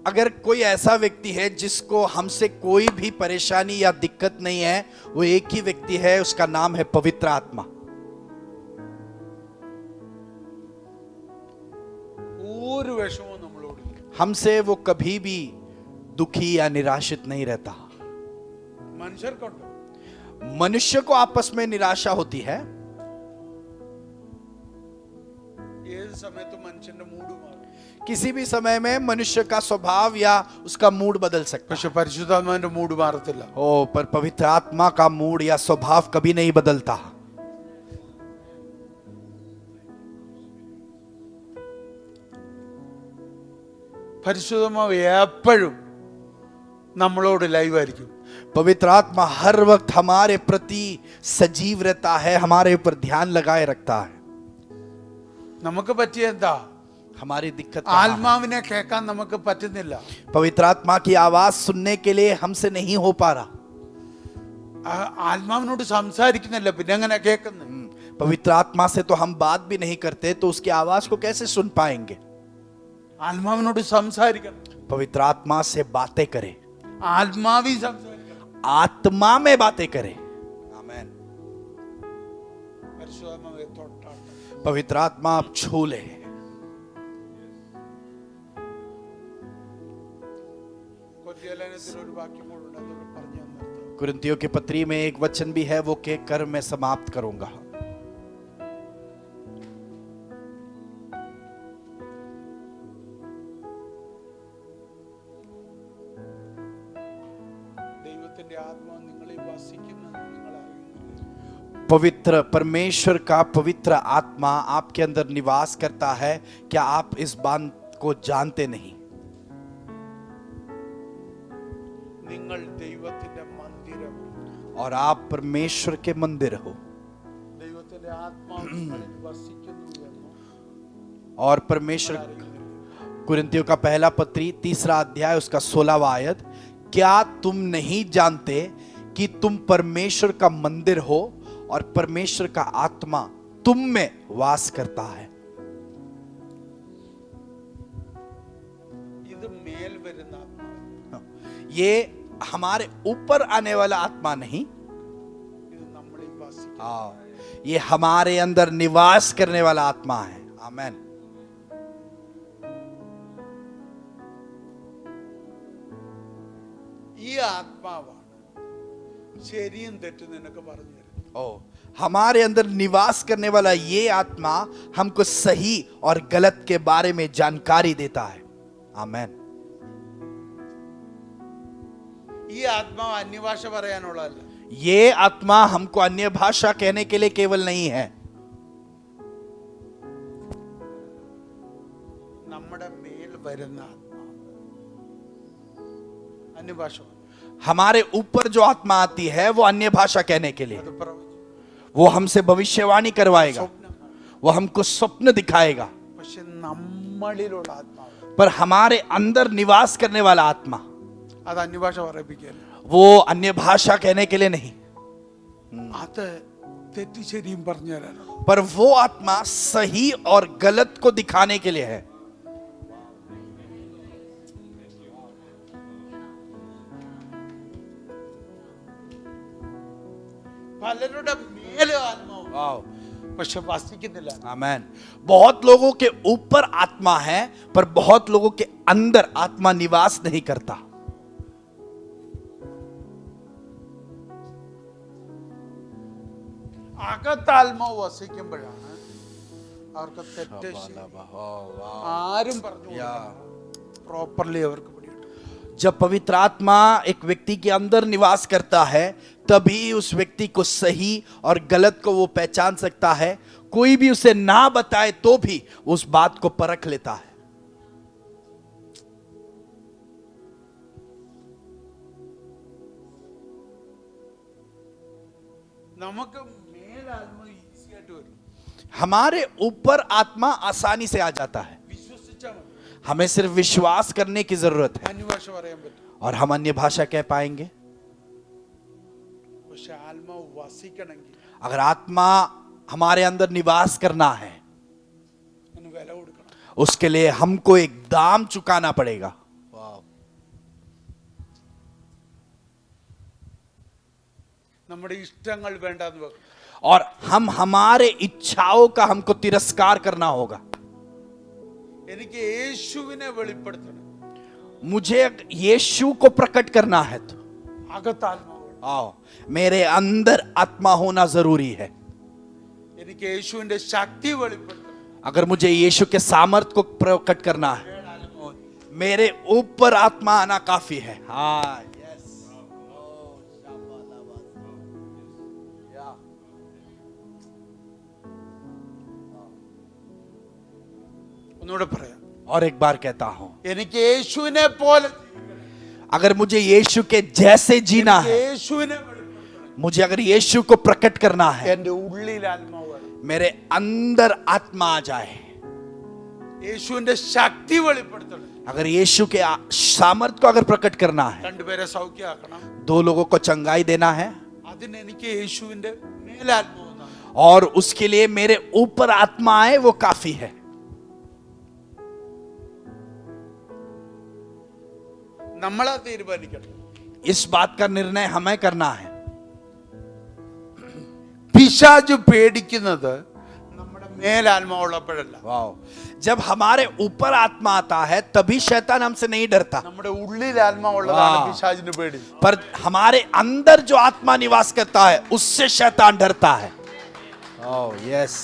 अगर कोई ऐसा व्यक्ति है जिसको हमसे कोई भी परेशानी या दिक्कत नहीं है, वो एक ही व्यक्ति है, उसका नाम है पवित्र आत्मा. ഒരു വിഷമവും നമ്മളോട് हमसे वो कभी भी दुखी या निराशित नहीं रहता. മനുഷ്യർക്കുണ്ട്. मनुष्य को आपस में निराशा होती है. ഏത് സമയത്തും മനുഷ്യന്റെ മൂഡ് മാറും. किसी भी समय में मनुष्य का स्वभाव या उसका मूड बदल सकता है. പക്ഷെ പരിശുദ്ധാത്മാവിന്റെ മൂഡ് മാറത്തില്ല. पर पवित्र आत्मा का मूड या स्वभाव कभी नहीं बदलता. പരിശുദ്ധാത്മാവ് എപ്പോഴും നമ്മളോട് ലൈവായിരിക്കും. पवित्र आत्मा हर वक्त हमारे प्रति सजीव रहता है, हमारे ऊपर ध्यान लगाए रखता है. നമുക്ക് പറ്റിയ എന്താ? हमारी दिक्कत कहाँ है? ആത്മാവിനെ കേൾക്കാൻ നമുക്ക് പറ്റുന്നില്ല. पवित्र आत्मा की आवाज सुनने के लिए हमसे नहीं हो पा रहा. ആത്മാവിനോട് സംസാരിക്കുന്നില്ല, പിന്നെ എങ്ങനെ കേൾക്കുന്നത്? पवित्र आत्मा से तो हम बात भी नहीं करते, तो उसकी आवाज को कैसे सुन पाएंगे? ആത്മാവിനോട് സംസാരിക്കണം. पवित्र आत्मा से बातें करें, ആത്മാവി സംസാരിക്കണം. आत्मा में बातें करें. आमेन. പരിശുദ്ധാത്മാവെ തൊട്ടാട്ടെ. पवित्र आत्मा आप छू ले. കൊരിന്ത്യലേഖനത്തിൽ ഒരു വാക്യം കൂടെ ഉണ്ട്, അതോട് പറഞ്ഞു നിർത്താം. कुरिन्थियों की पत्री में एक वचन भी है, वो कह कर मैं समाप्त करूंगा. ദൈവത്തിന്റെ ആത്മാവ് നിങ്ങളിൽ വസിക്കുന്നത് നിങ്ങൾ അറിയുന്നില്ല. पवित्र परमेश्वर का पवित्र आत्मा आपके अंदर निवास करता है, क्या आप इस बात को जानते नहीं? നിങ്ങൾ ദൈവത്തിന്റെ മന്ദിരമാണ്. और आप परमेश्वर के मंदिर हो. ദൈവത്തിന്റെ ആത്മാവ് നിങ്ങളിൽ വസിക്കുന്നു എന്ന് और परमेश्वर, कुरिन्थियों का पहला पत्री 3 अध्याय उसका 16वां आयत, क्या तुम नहीं जानते कि तुम परमेश्वर का मंदिर हो और परमेश्वर का आत्मा तुम में वास करता है? ഇത് മേൽ വരുന്ന ആത്മാവ്. ये हमारे ऊपर आने वाला आत्मा नहीं, ഇത് നമ്മളിൽ വസിക്കും. ये हमारे अंदर निवास करने वाला आत्मा है. आमेन. ഈ ആത്മാവാണ് ശരിയും തെറ്റും നിനക്ക് പറഞ്ഞു തരും. ओ हमारे अंदर निवास करने वाला ये आत्मा हमको सही और गलत के बारे में जानकारी देता है। आमेन। ഈ ആത്മാവ് അന്യഭാഷ പറയാനുള്ളതല്ല. ये आत्मा हमको अन्य भाषा कहने के लिए केवल नहीं है, നമ്മുടെ മേൽ വരുന്ന ആത്മാവ് അന്യഭാഷ हमारे ऊपर जो आत्मा आती है वो अन्य भाषा कहने के लिए, അത് പ്രവചനം, वो हमसे भविष्यवाणी करवाएगा, സ്വപ്നം. वो हमको स्वप्न दिखाएगा। പക്ഷെ നമ്മളിലുള്ള ആത്മാവ് पर हमारे अंदर निवास करने वाला आत्मा അത് അന്യഭാഷ പറയിപ്പിക്കുകയല്ല. वो अन्य भाषा कहने के लिए नहीं, അത് തെറ്റ് ശരിയും പറഞ്ഞു തരാനോ. पर वो आत्मा सही और गलत को दिखाने के लिए है। പലരുടെ മേലെ ആത്മാവ് പക്ഷെ വസിക്കുന്നില്ല. आमेन। बहुत लोगों के ऊपर आत्मा है पर बहुत लोगों के अंदर आत्मा निवास नहीं करता। അകത്ത് ആത്മാവ് വസിക്കുമ്പോഴാണ് അവർക്ക് തെറ്റ് ശരി ആരും പറഞ്ഞു പ്രോപ്പർലി അവർക്ക് പിടികിട്ടും. जब पवित्र आत्मा एक व्यक्ति के अंदर निवास करता है तभी उस व्यक्ति को सही और गलत को वो पहचान सकता है। कोई भी उसे ना बताए तो भी उस बात को परख लेता है। നമുക്ക് മേലാത്മാവ് ഈസി ആയിട്ട് വരും. हमारे ऊपर आत्मा आसानी से आ जाता है, വിശ്വസിച്ചാൽ മതി. हमें सिर्फ विश्वास करने की जरूरत है അന്യഭാഷ പറയാൻ പറ്റും. और हम अन्य भाषा कह पाएंगे। പക്ഷെ ആത്മാവ് വസിക്കണമെങ്കിൽ अगर आत्मा हमारे अंदर निवास करना है അതിന് വില കൊടുക്കണം. उसके लिए हमको एक दाम चुकाना पड़ेगा। നമ്മുടെ ഇഷ്ടങ്ങൾ വേണ്ടാന്ന് വെക്കണം. और हम हमारे इच्छाओं का हमको तिरस्कार करना होगा। എനിക്ക് യേശുവിനെ വെളിപ്പെടുത്തണം. मुझे यीशु को प्रकट करना है तो അകത്ത് ആത്മാവ് വേണം. आओ मेरे अंदर आत्मा होना जरूरी है। എനിക്ക് യേശുവിന്റെ ശക്തി വെളിപ്പെടുത്തണം. अगर मुझे यीशु के सामर्थ को प्रकट करना है मेरे ऊपर आत्मा आना काफी है। हाँ यस। ഒന്നുകൂടെ പറയാം. और एक बार कहता हूं, എനിക്ക് യേശുവിനെ പോലെ अगर मुझे यीशु के जैसे जीना है, യേശുവിനെ വെളിപ്പെടുത്തണം. मुझे अगर यीशु को प्रकट करना है, എന്റെ ഉള്ളിൽ ആത്മാവ് വേണം. मेरे अंदर आत्मा आ जाए। യേശുവിന്റെ ശക്തി വെളിപ്പെടുത്തണം. अगर यीशु के सामर्थ को अगर प्रकट करना है, രണ്ടുപേരെ സൗഖ്യമാക്കണം. दो लोगों को चंगाई देना है അതിന് എനിക്ക് യേശുവിന്റെ മേലാത്മാവ് വേണം. और उसके लिए मेरे ऊपर आत्मा आए वो काफी है। നമ്മളാ തീരുമാനിക്കണം. इस बात का निर्णय हमें करना है। പിശാച് പേടിക്കുന്നത് നമ്മുടെ മേലാത്മാവുള്ളപ്പോഴല്ല, वाओ, जब हमारे ऊपर आत्मा आता है तभी शैतान हमसे नहीं डरता, നമ്മുടെ ഉള്ളിൽ ആത്മാവുള്ളതാണ് वाह। പിശാചിന് പേടി। पर हमारे अंदर जो आत्मा निवास करता है उससे शैतान डरता है। ओह यस,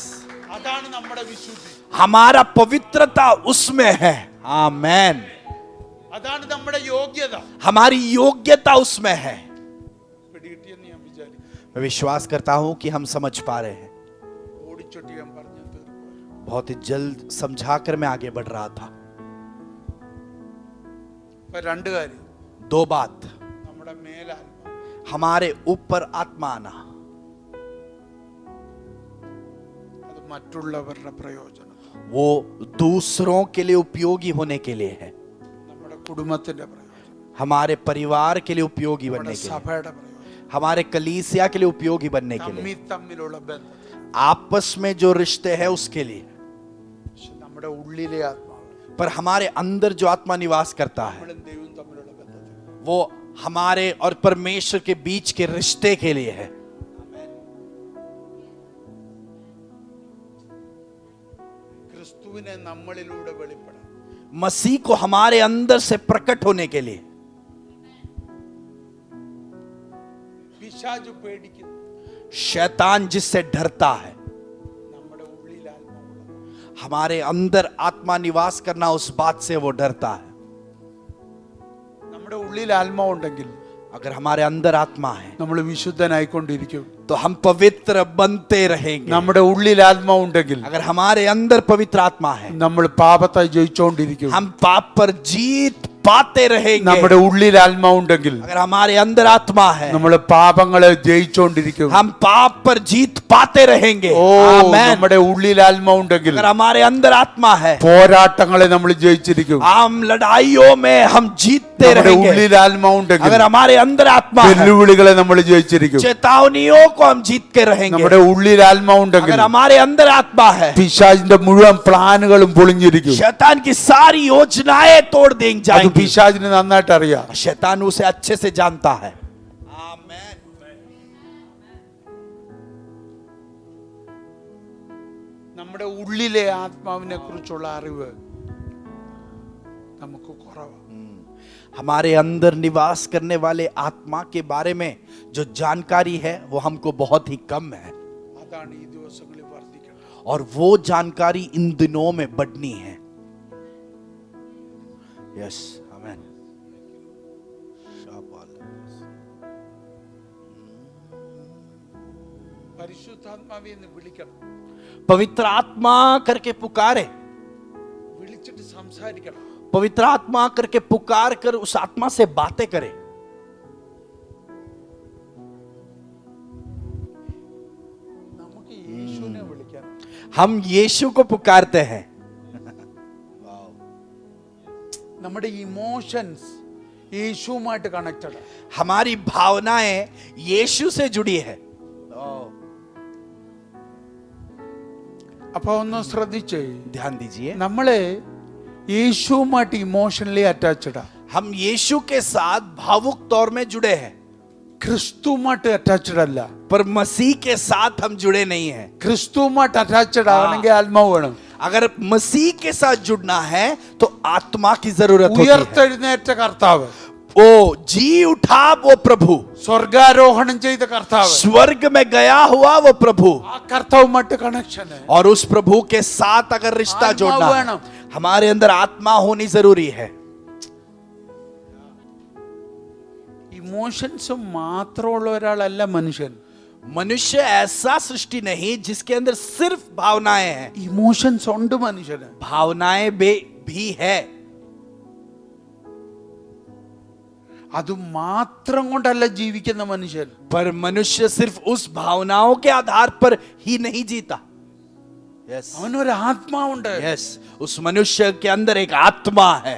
അതാണ് നമ്മുടെ വിശുദ്ധി. हमारा पवित्रता उसमें है। आमेन। അതാണ് നമ്മുടെ യോഗ്യത. हमारी योग्यता उसमें है। പിടികിട്ടിയെന്ന് ഞാൻ വിചാരിക്കും. मैं विश्वास करता हूं कि हम समझ पा रहे हैं। ഓടിച്ചൊട്ടി ഞാൻ പറഞ്ഞു തീർക്കും. बहुत ही जल्द समझाकर मैं आगे बढ़ रहा था। ഇപ്പൊ രണ്ട് കാര്യം. दो बात, നമ്മുടെ മേലാത്മാവ് हमारे ऊपर आत्मा आना അത് മറ്റുള്ളവരുടെ പ്രയോജനം, वो दूसरों के लिए उपयोगी होने के लिए है, നമ്മുടെ കുടുംബത്തിന്റെ പ്രയോജനം, हमारे परिवार के लिए उपयोगी बनने നമ്മുടെ के लिए, സഭയുടെ പ്രയോജനം, हमारे कलीसिया के लिए उपयोगी बनने के लिए, തമ്മിലുള്ള ബന്ധം. आपस में जो रिश्ते हैं उसके लिए। പക്ഷെ നമ്മുടെ ഉള്ളിലെ ആത്മാവ് पर हमारे अंदर जो आत्मा निवास करता है നമ്മളും ദൈവവും തമ്മിലുള്ള ബന്ധത്തിൽ वो हमारे और परमेश्वर के बीच के रिश्ते के लिए है। ക്രിസ്തുവിനെ നമ്മളിലൂടെ വെളിപ്പെടാൻ मसीह को हमारे अंदर से प्रकट होने के लिए। പിശാച് പേടിക്കുന്നു. शैतान जिससे डरता है, നമ്മുടെ ഉള്ളിൽ ആത്മാവുള്ളത്. हमारे अंदर आत्मा निवास करना, उस बात से वो डरता है। നമ്മുടെ ഉള്ളിൽ ആത്മാവുണ്ടെങ്കിൽ अगर हमारे अंदर आत्मा है നമ്മൾ വിശുദ്ധനായിക്കൊണ്ടിരിക്കും. तो हम पवित्र बनते रहेंगे। നമ്മുടെ ഉള്ളിൽ ആത്മാവുണ്ടെങ്കിൽ अगर हमारे अंदर पवित्र आत्मा है നമ്മൾ പാപത്തെ ജയിച്ചുകൊണ്ടിരിക്കും. हम पाप पर जीत पाते रहेंगे। നമ്മുടെ ഉള്ളിൽ ആത്മാവുണ്ടെങ്കിൽ अगर हमारे अंदर आत्मा है നമ്മൾ പാപങ്ങളെ ജയിച്ചുകൊണ്ടിരിക്കും. हम पाप पर जीत पाते रहेंगे। ഓ, आमेन। നമ്മുടെ ഉള്ളിൽ ആത്മാവുണ്ടെങ്കിൽ अगर हमारे अंदर आत्मा है പോരാട്ടങ്ങളെ നമ്മൾ ജയിച്ചിരിക്കും. हम लड़ाइयों में हम जीतते നമ്മുടെ रहेंगे। ഉള്ളിൽ ആത്മാവുണ്ടെങ്കിൽ अगर हमारे अंदर आत्मा है വെല്ലുവിളികളെ നമ്മൾ ജയിച്ചിരിക്കും. चेतावनियों को हम जीत के रहेंगे। നമ്മുടെ ഉള്ളിൽ ആത്മാവുണ്ടെങ്കിൽ अगर हमारे अंदर आत्मा है പിശാചിന്റെ മുഴുവൻ പ്ലാനുകളും പൊളിഞ്ഞിരിക്കും. शैतान की सारी योजनाएं तोड़ दी അത് जाएंगी। പിശാചിന് നന്നായിട്ട് അറിയാം. शैतान उसे अच्छे से जानता है। आमेन। നമ്മുടെ ഉള്ളിലെ ആത്മാവിനെ കുറിച്ചുള്ള അറിവ് നമുക്ക് കുറവാണ്. हमारे अंदर निवास करने वाले आत्मा के बारे में जो जानकारी है वो हमको बहुत ही कम है, അതാണ് ഈ ദിവസങ്ങളിൽ വർദ്ധിക്കുന്നത്. और वो जानकारी इन दिनों में बढ़नी है। यस, आमेन। പരിശുദ്ധാത്മാവെ എന്ന് വിളിക്കണം. पवित्र आत्मा करके पुकारे, വിളിച്ചിട്ട് സംസാരിക്കണം. पवित्र आत्मा करके पुकार कर उस आत्मा से बातें करे। നമുക്ക് യേശുവിനെ വിളിക്കാം. हम यीशु को पुकारते हैं। നമ്മുടെ ഇമോഷൻസ് യേശുവുമായിട്ട് കണക്റ്റഡ്. हमारी भावनाएं यीशु से जुड़ी है। അപ്പൊ ഒന്ന് ശ്രദ്ധിച്ചേ, ध्यान दीजिए, നമ്മളെ യേശുവുമായിട്ട് ഇമോഷണലി അറ്റാച്ച്ഡാ. हम यीशु के साथ भावुक तौर में जुड़े हैं, ക്രിസ്തുവുമായിട്ട് അറ്റാച്ച്ഡ് അല്ല. पर मसीह के साथ हम जुड़े नहीं हैं। ക്രിസ്തുവുമായിട്ട് അറ്റാച്ച്ഡ് ആവണമെങ്കിൽ ആത്മാവ് വേണം. अगर मसीह के साथ जुड़ना है तो आत्मा की जरूरत होती है। ഉയർത്തെഴുന്നേറ്റ കർത്താവ്, ओ जी उठा वो प्रभु, സ്വർഗാരോഹണം ചെയ്ത കർത്താവ്, स्वर्ग में गया हुआ वो प्रभु, ആ കർത്താവുമായിട്ട് കണക്ഷൻ और उस प्रभु के साथ अगर रिश्ता आत्मा जोड़ना है, വേണം. हमारे अंदर आत्मा होनी जरूरी है। ഇമോഷൻസ് മാത്രമുള്ള ഒരാളല്ല മനുഷ്യൻ. मनुष्य ऐसा सृष्टि नहीं जिसके अंदर सिर्फ भावनाएं हैं। ഇമോഷൻസ് ഉണ്ട് മനുഷ്യന്. भावनाएं भी है, അത് മാത്രം കൊണ്ടല്ല ജീവിക്കുന്ന മനുഷ്യൻ. पर मनुष्य सिर्फ उस भावनाओं के आधार पर ही नहीं जीता। यस, അവനൊരു ആത്മാവുണ്ട്. यस, उस मनुष्य के अंदर एक आत्मा है।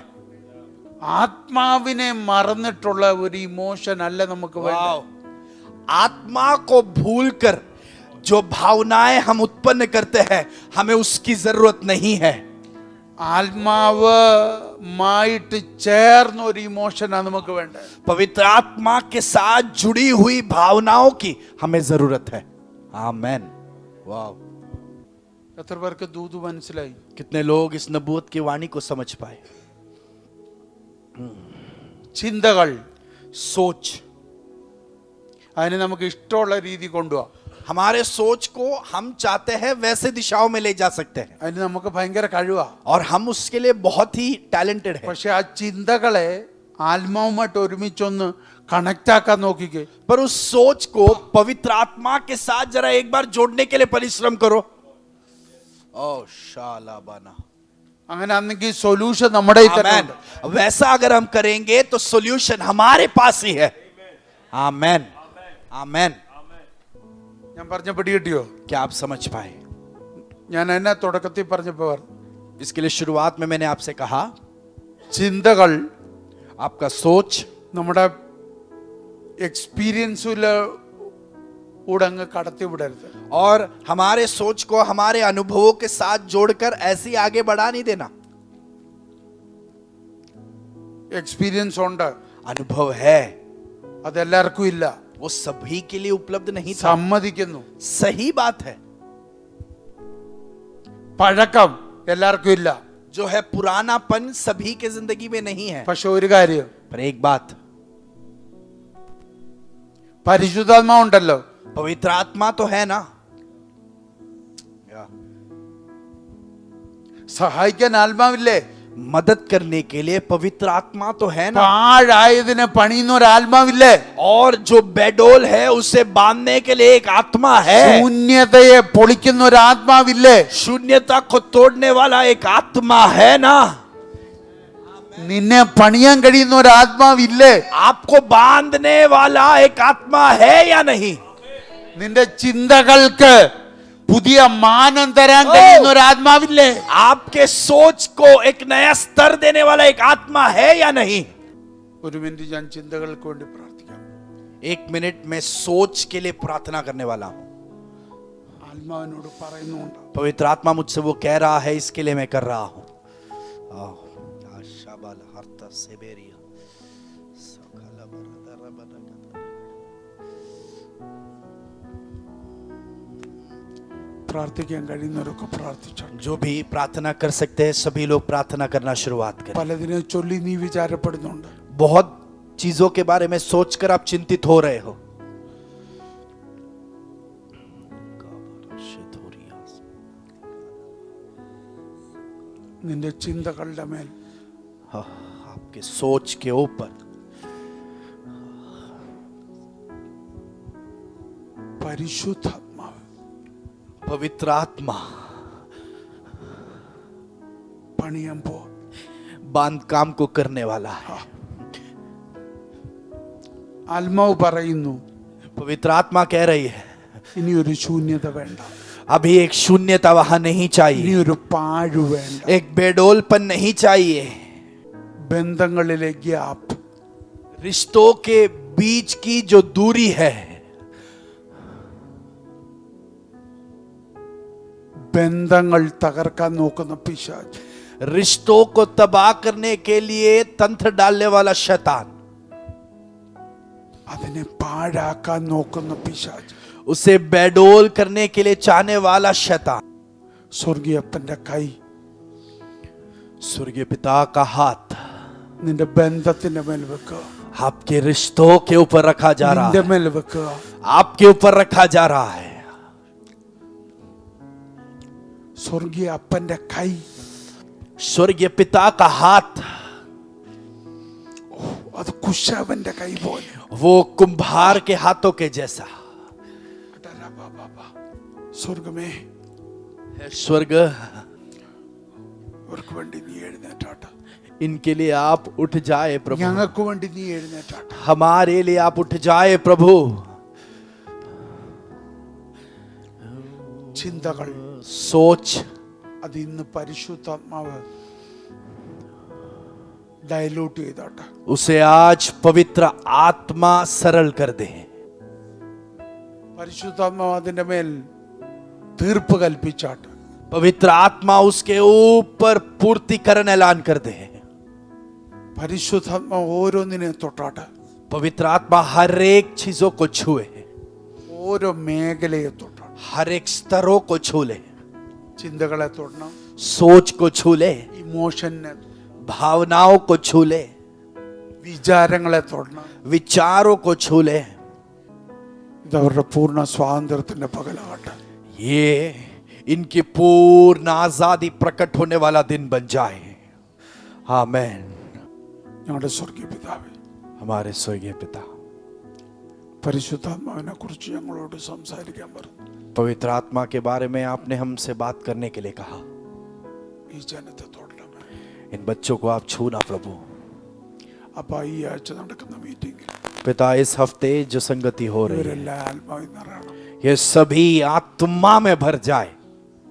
ആത്മാവിനെ മറന്നിട്ടുള്ള ഒരു ഇമോഷൻ അല്ല നമുക്ക് വേണ്ടത്. वाव। आत्मा को भूलकर जो भावनाएं हम उत्पन्न करते हैं, हमें उसकी जरूरत नहीं है। ആത്മാവുമായിട്ട് ചേർന്ന ഒരു ഇമോഷനാണ് നമുക്ക് വേണ്ടത്. पवित्र आत्मा के साथ जुड़ी हुई भावनाओं की हमें जरूरत है। आमेन। वाव। എത്ര പേർക്ക് ദൂത് മനസ്സിലായി? कितने लोग इस नबूवत की वाणी को समझ पाए? ചിന്തകൾ, सोच, അതിനെ നമുക്ക് ഇഷ്ടമുള്ള രീതി കൊണ്ടുപോവാം. हमारे सोच को हम चाहते हैं वैसे दिशाओं में ले जा सकते हैं, അതിന് നമുക്ക് ഭയങ്കര കഴിവാ. और हम उसके लिए बहुत ही टैलेंटेड हैं। പക്ഷെ ആ ചിന്തകളെ ആത്മാവുമായിട്ട് ഒരുമിച്ചൊന്ന് കണക്ട് ആക്കാൻ നോക്കിക്കേ. पर उस सोच को पवित्र आत्मा के साथ जरा एक बार जोड़ने के लिए परिश्रम करो। ओ शालाबाना। അങ്ങനെ ആണെങ്കിൽ സൊല്യൂഷൻ നമ്മുടെ കയ്യിൽ തന്നെ आमेन। ഉണ്ട്. वैसा अगर हम करेंगे तो सॉल्यूशन हमारे पास ही है। आमेन, आमेन। ഞാൻ പറഞ്ഞ പിടി കിട്ടിയോ? क्या आप समझ पाए? ഞാൻ എന്നെ തുടക്കത്തിൽ പറഞ്ഞപ്പോ इसके लिए शुरुआत में मैंने आपसे कहा, ചിന്തകൾ आपका सोच നമ്മുടെ എക്സ്പീരിയൻസിലൂടെ അങ്ങ് കടത്തി വിടരുത്. और हमारे सोच को हमारे अनुभवों के साथ जोड़कर ऐसे ही आगे बढ़ा नहीं देना। എക്സ്പീരിയൻസ് ഉണ്ട്, अनुभव है, അതെല്ലാവർക്കും ഇല്ല. वो सभी के लिए उपलब्ध नहीं था। സമ്മതിക്കുന്നു. सही बात है। പഴക്കം എല്ലാവർക്കും ഇല്ല. जो है पुरानापन सभी के जिंदगी में नहीं है। പക്ഷെ ഒരു കാര്യം, पर एक बात, പരിശുദ്ധാത്മാവുണ്ടല്ലോ, पवित्र आत्मा तो है ना? സഹായിക്കാൻ ആത്മാവില്ലേ? मदद करने के लिए पवित्र आत्मा तो है ना? പാഴായതിനെ പണിയുന്ന ഒരു ആത്മാവില്ലേ? और जो बेडोल है उसे बांधने के लिए एक आत्मा है। ശൂന്യതയെ പൊളിക്കുന്ന ഒരു ആത്മാവില്ലേ? शून्यता को तोड़ने वाला एक आत्मा है ना? നിന്നെ പണിയാൻ കഴിയുന്ന ഒരു ആത്മാവില്ലേ? आपको बांधने वाला एक आत्मा है या नहीं? നിന്റെ ചിന്തകൾക്ക് പുതിയ മാനം തരാൻ കഴിയുന്ന ഒരു ആത്മാവില്ലേ? आपके सोच को एक नया स्तर देने वाला एक आत्मा है या नहीं? ഒരു മിനിറ്റ് ഞാൻ ചിന്തകൾക്ക് വേണ്ടി പ്രാർത്ഥിക്കാം. 1 मिनट में सोच के लिए प्रार्थना करने वाला हूं. ആത്മാവിനോട് പറയുന്നുണ്ട്. पवित्र आत्मा मुझसे वो कह रहा है, इसके लिए मैं कर रहा हूं. പ്രാർത്ഥിക്കാൻ കഴിയുന്നവരൊക്കെ പ്രാർത്ഥിച്ചു. जो भी प्रार्थना कर सकते हैं सभी लोग प्रार्थना करना शुरुआत करें. പലതിനെ ചൊല്ലി നീ വിചാരപ്പെടുന്നുണ്ട്. बहुत चीजों के बारे में सोचकर आप चिंतित हो रहे हो. നിന്റെ ചിന്തകളുടെ മേൽ, आपके सोच के ऊपर പരിശുദ്ധാത്മാവ്, पवित्र आत्मा പണിയാൻ പോ. बांध काम को करने वाला है. ആത്മാവ് പറയുന്നു, पवित्र आत्मा कह रही है, ഇനി ഒരു ശൂന്യത വേണ്ട, अभी एक शून्यता वहां नहीं ഇനി चाहिए, ഒരു പാഴ് വേണ്ട. एक बेडोलपन नहीं चाहिए. ബന്ധങ്ങളിലെ ഗ്യാപ്പ്, रिश्तों के बीच की जो दूरी है, ബന്ധങ്ങൾ തകർക്കാൻ നോക്കുന്ന പിശാച്, रिश्तों को तबाह करने के लिए तंत्र डालने वाला शैतान, അതിനെ പാഴാക്കാൻ നോക്കുന്ന പിശാച്, उसे बेडोल करने के लिए चाहने वाला शैतान, സ്വർഗീയപ്പന്റെ കൈ, स्वर्गीय पिता का हाथ നിന്റെ ബന്ധത്തിന്റെ മേൽ വെക്കുക, आपके रिश्तों के ऊपर रखा जा रहा നിന്റെ है, മേൽ വെക്കുക. आपके ऊपर रखा जा रहा है. സ്വർഗീയ അപ്പന്റെ കൈ, स्वर्गीय पिता का हाथ, അത് കുശവന്റെ കൈ പോലെ. वो कुंभार के हाथों के जैसा. സ്വർഗമേ, स्वर्ग, അവർക്ക് വേണ്ടി നീ എഴുന്നേറ്റാട്ടെ. इनके लिए आप उठ जाए प्रभु, ഞങ്ങൾക്ക് വേണ്ടി നീ എഴുന്നേറ്റാട്ടെ. हमारे लिए आप उठ जाए प्रभु. ചിന്തകൾ, सोच, അത് ഇന്ന് പരിശുദ്ധാത്മാവ് ഡയലൂട്ട് ചെയ്താട്ടെ. उसे आज पवित्र आत्मा सरल कर दे. പരിശുദ്ധാത്മാവ് അതിന്റെ മേൽ തീർപ്പ് കൽപ്പിച്ചാട്ടെ. पवित्र आत्मा उसके ऊपर पूर्तिकरण ऐलान कर दे. പരിശുദ്ധാത്മാവ് ഓരോന്നിനെ തൊട്ടാട്ടെ. पवित्र आत्मा हर एक चीजों को छुए, ഓരോ മേഖലയെ തൊട്ടാട്ടെ. हर एक स्तरों को छू ले, ചിന്തകളെ തൊടണം, सोच को छू ले, ഇമോഷനെ, भावनाओं को छू ले, വിചാരങ്ങളെ തൊടണം. विचारों को छू ले. ഇത് അവരുടെ പൂർണ്ണ സ്വാതന്ത്ര്യത്തിന്റെ പകലാകട്ടെ. ये इनकी पूर्ण आजादी प्रकट होने वाला दिन बन जाए. आमेन. ഞങ്ങളുടെ സ്വർഗീയ പിതാവേ, हमारे स्वर्गीय पिता, പരിശുദ്ധാത്മാവിനെ കുറിച്ച് ഞങ്ങളോട് സംസാരിക്കാൻ പറഞ്ഞു. पवित्र आत्मा के बारे में आपने हमसे बात करने के लिए कहा. ഈ ജനത്തെ തൊടണമേ. इन बच्चों को आप छूना प्रभु. അപ്പൊ ഈ ആഴ്ച നടക്കുന്ന മീറ്റിംഗിൽ पिता, इस हफ्ते जो संगति हो रही है, ഇവരെല്ലാം ആത്മാവിൽ നിറയണം. ये सभी आत्मा में भर जाए.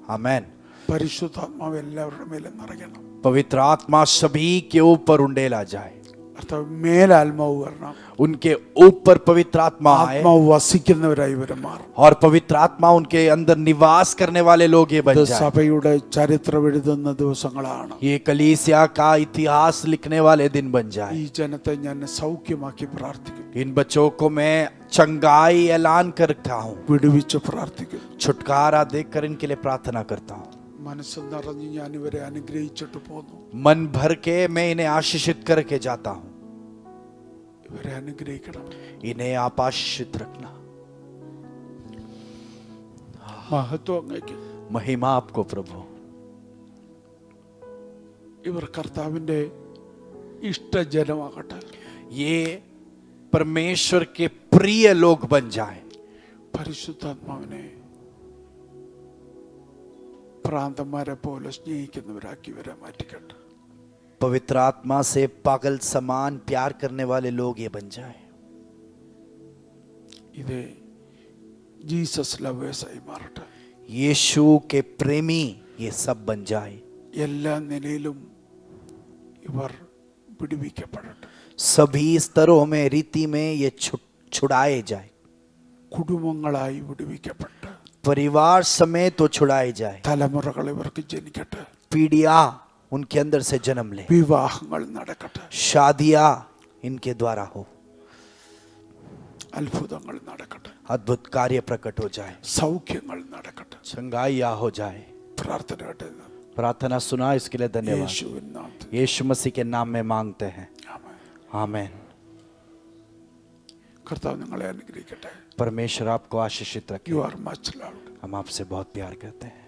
आमेन. പരിശുദ്ധാത്മാവ് എല്ലാവരുടെ മേലും നിറയണം. पवित्र आत्मा सभी के ऊपर उंडेला जाए. അർത്ഥം മേലാത്മാവ് വരണം. उनके ऊपर पवित्र आत्मा आए ആത്മാവ് വസിക്കുന്നവരായി ഇവരെ മാറും. और पवित्र आत्मा उनके अंदर निवास करने वाले लोग ये बन ഇത് जाए. സഭയുടെ ചരിത്രം എഴുതുന്ന ദിവസങ്ങളാണ്. ये कलीसिया का इतिहास लिखने वाले दिन बन ഈ जाए. ജനത്തെ ഞാൻ സൗഖ്യമാക്കി പ്രാർത്ഥിക്കും, इन बच्चों को मैं चंगाई ऐलान करता हूँ, വിടുവിച്ച് പ്രാർത്ഥിക്കും. छुटकारा देकर इनके लिए प्रार्थना करता हूँ. മനസ്സ് നിറഞ്ഞ് ഞാൻ ഇവരെ അനുഗ്രഹിച്ചിട്ട് പോന്നു. मन भर के मैं इन्हें आशीषित करके जाता हूँ. ഇവരെ അനുഗ്രഹിക്കണം. इन्हें आप आशीषित रखना. മഹത്വം അങ്ങേക്ക്. महिमा आपको प्रभु। ഇവർ കർത്താവിൻ്റെ ഇഷ്ടജനമാകട്ടെ. ये परमेश्वर के प्रिय लोग बन जाए। പരിശുദ്ധാത്മാവിനെ ഭ്രാന്തന്മാരെ പോലെ സ്നേഹിക്കുന്നവരാക്കി ഇവരെ മാറ്റിക്കട്ടെ. पवित्र आत्मा से पागल समान प्यार करने वाले लोग ये बन जाए। ഇത് ജീസസ് ലവേഴ്സായി മാറട്ടെ. यीशु के प्रेमी ये सब बन जाए। എല്ലാ നിലയിലും ഇവർ വിടുവിക്കപ്പെടട്ടെ. सभी स्तरों में रीति में ये छुड़ाए जाए। കുടുംബങ്ങളായി വിടുവിക്കപ്പെട്ട് परिवार समेत तो छुड़ाए जाए। തലമുറകൾ ഇവർക്ക് ജനിക്കട്ടെ. पीढ़ियां उनके अंदर से जन्म ले। വിവാഹങ്ങൾ നടക്കട്ടെ. शादियां इनके द्वारा हो। അത്ഭുതങ്ങൾ നടക്കട്ടെ. अद्भुत कार्य प्रकट हो जाए। സൗഖ്യങ്ങൾ നടക്കട്ടെ. चंगाइया हो जाए। പ്രാർത്ഥന കേട്ടെ. प्रार्थना सुना इसके लिए धन्यवाद। യേശുവിൻ നാമത്തിൽ यीशु मसीह के नाम में मांगते हैं, ആമേൻ. आमेन। കർത്താവ് നിങ്ങളെ അനുഗ്രഹിക്കട്ടെ. परमेश्वर आपको आशीषित रखे। You are much loved. हम आपसे बहुत प्यार करते हैं।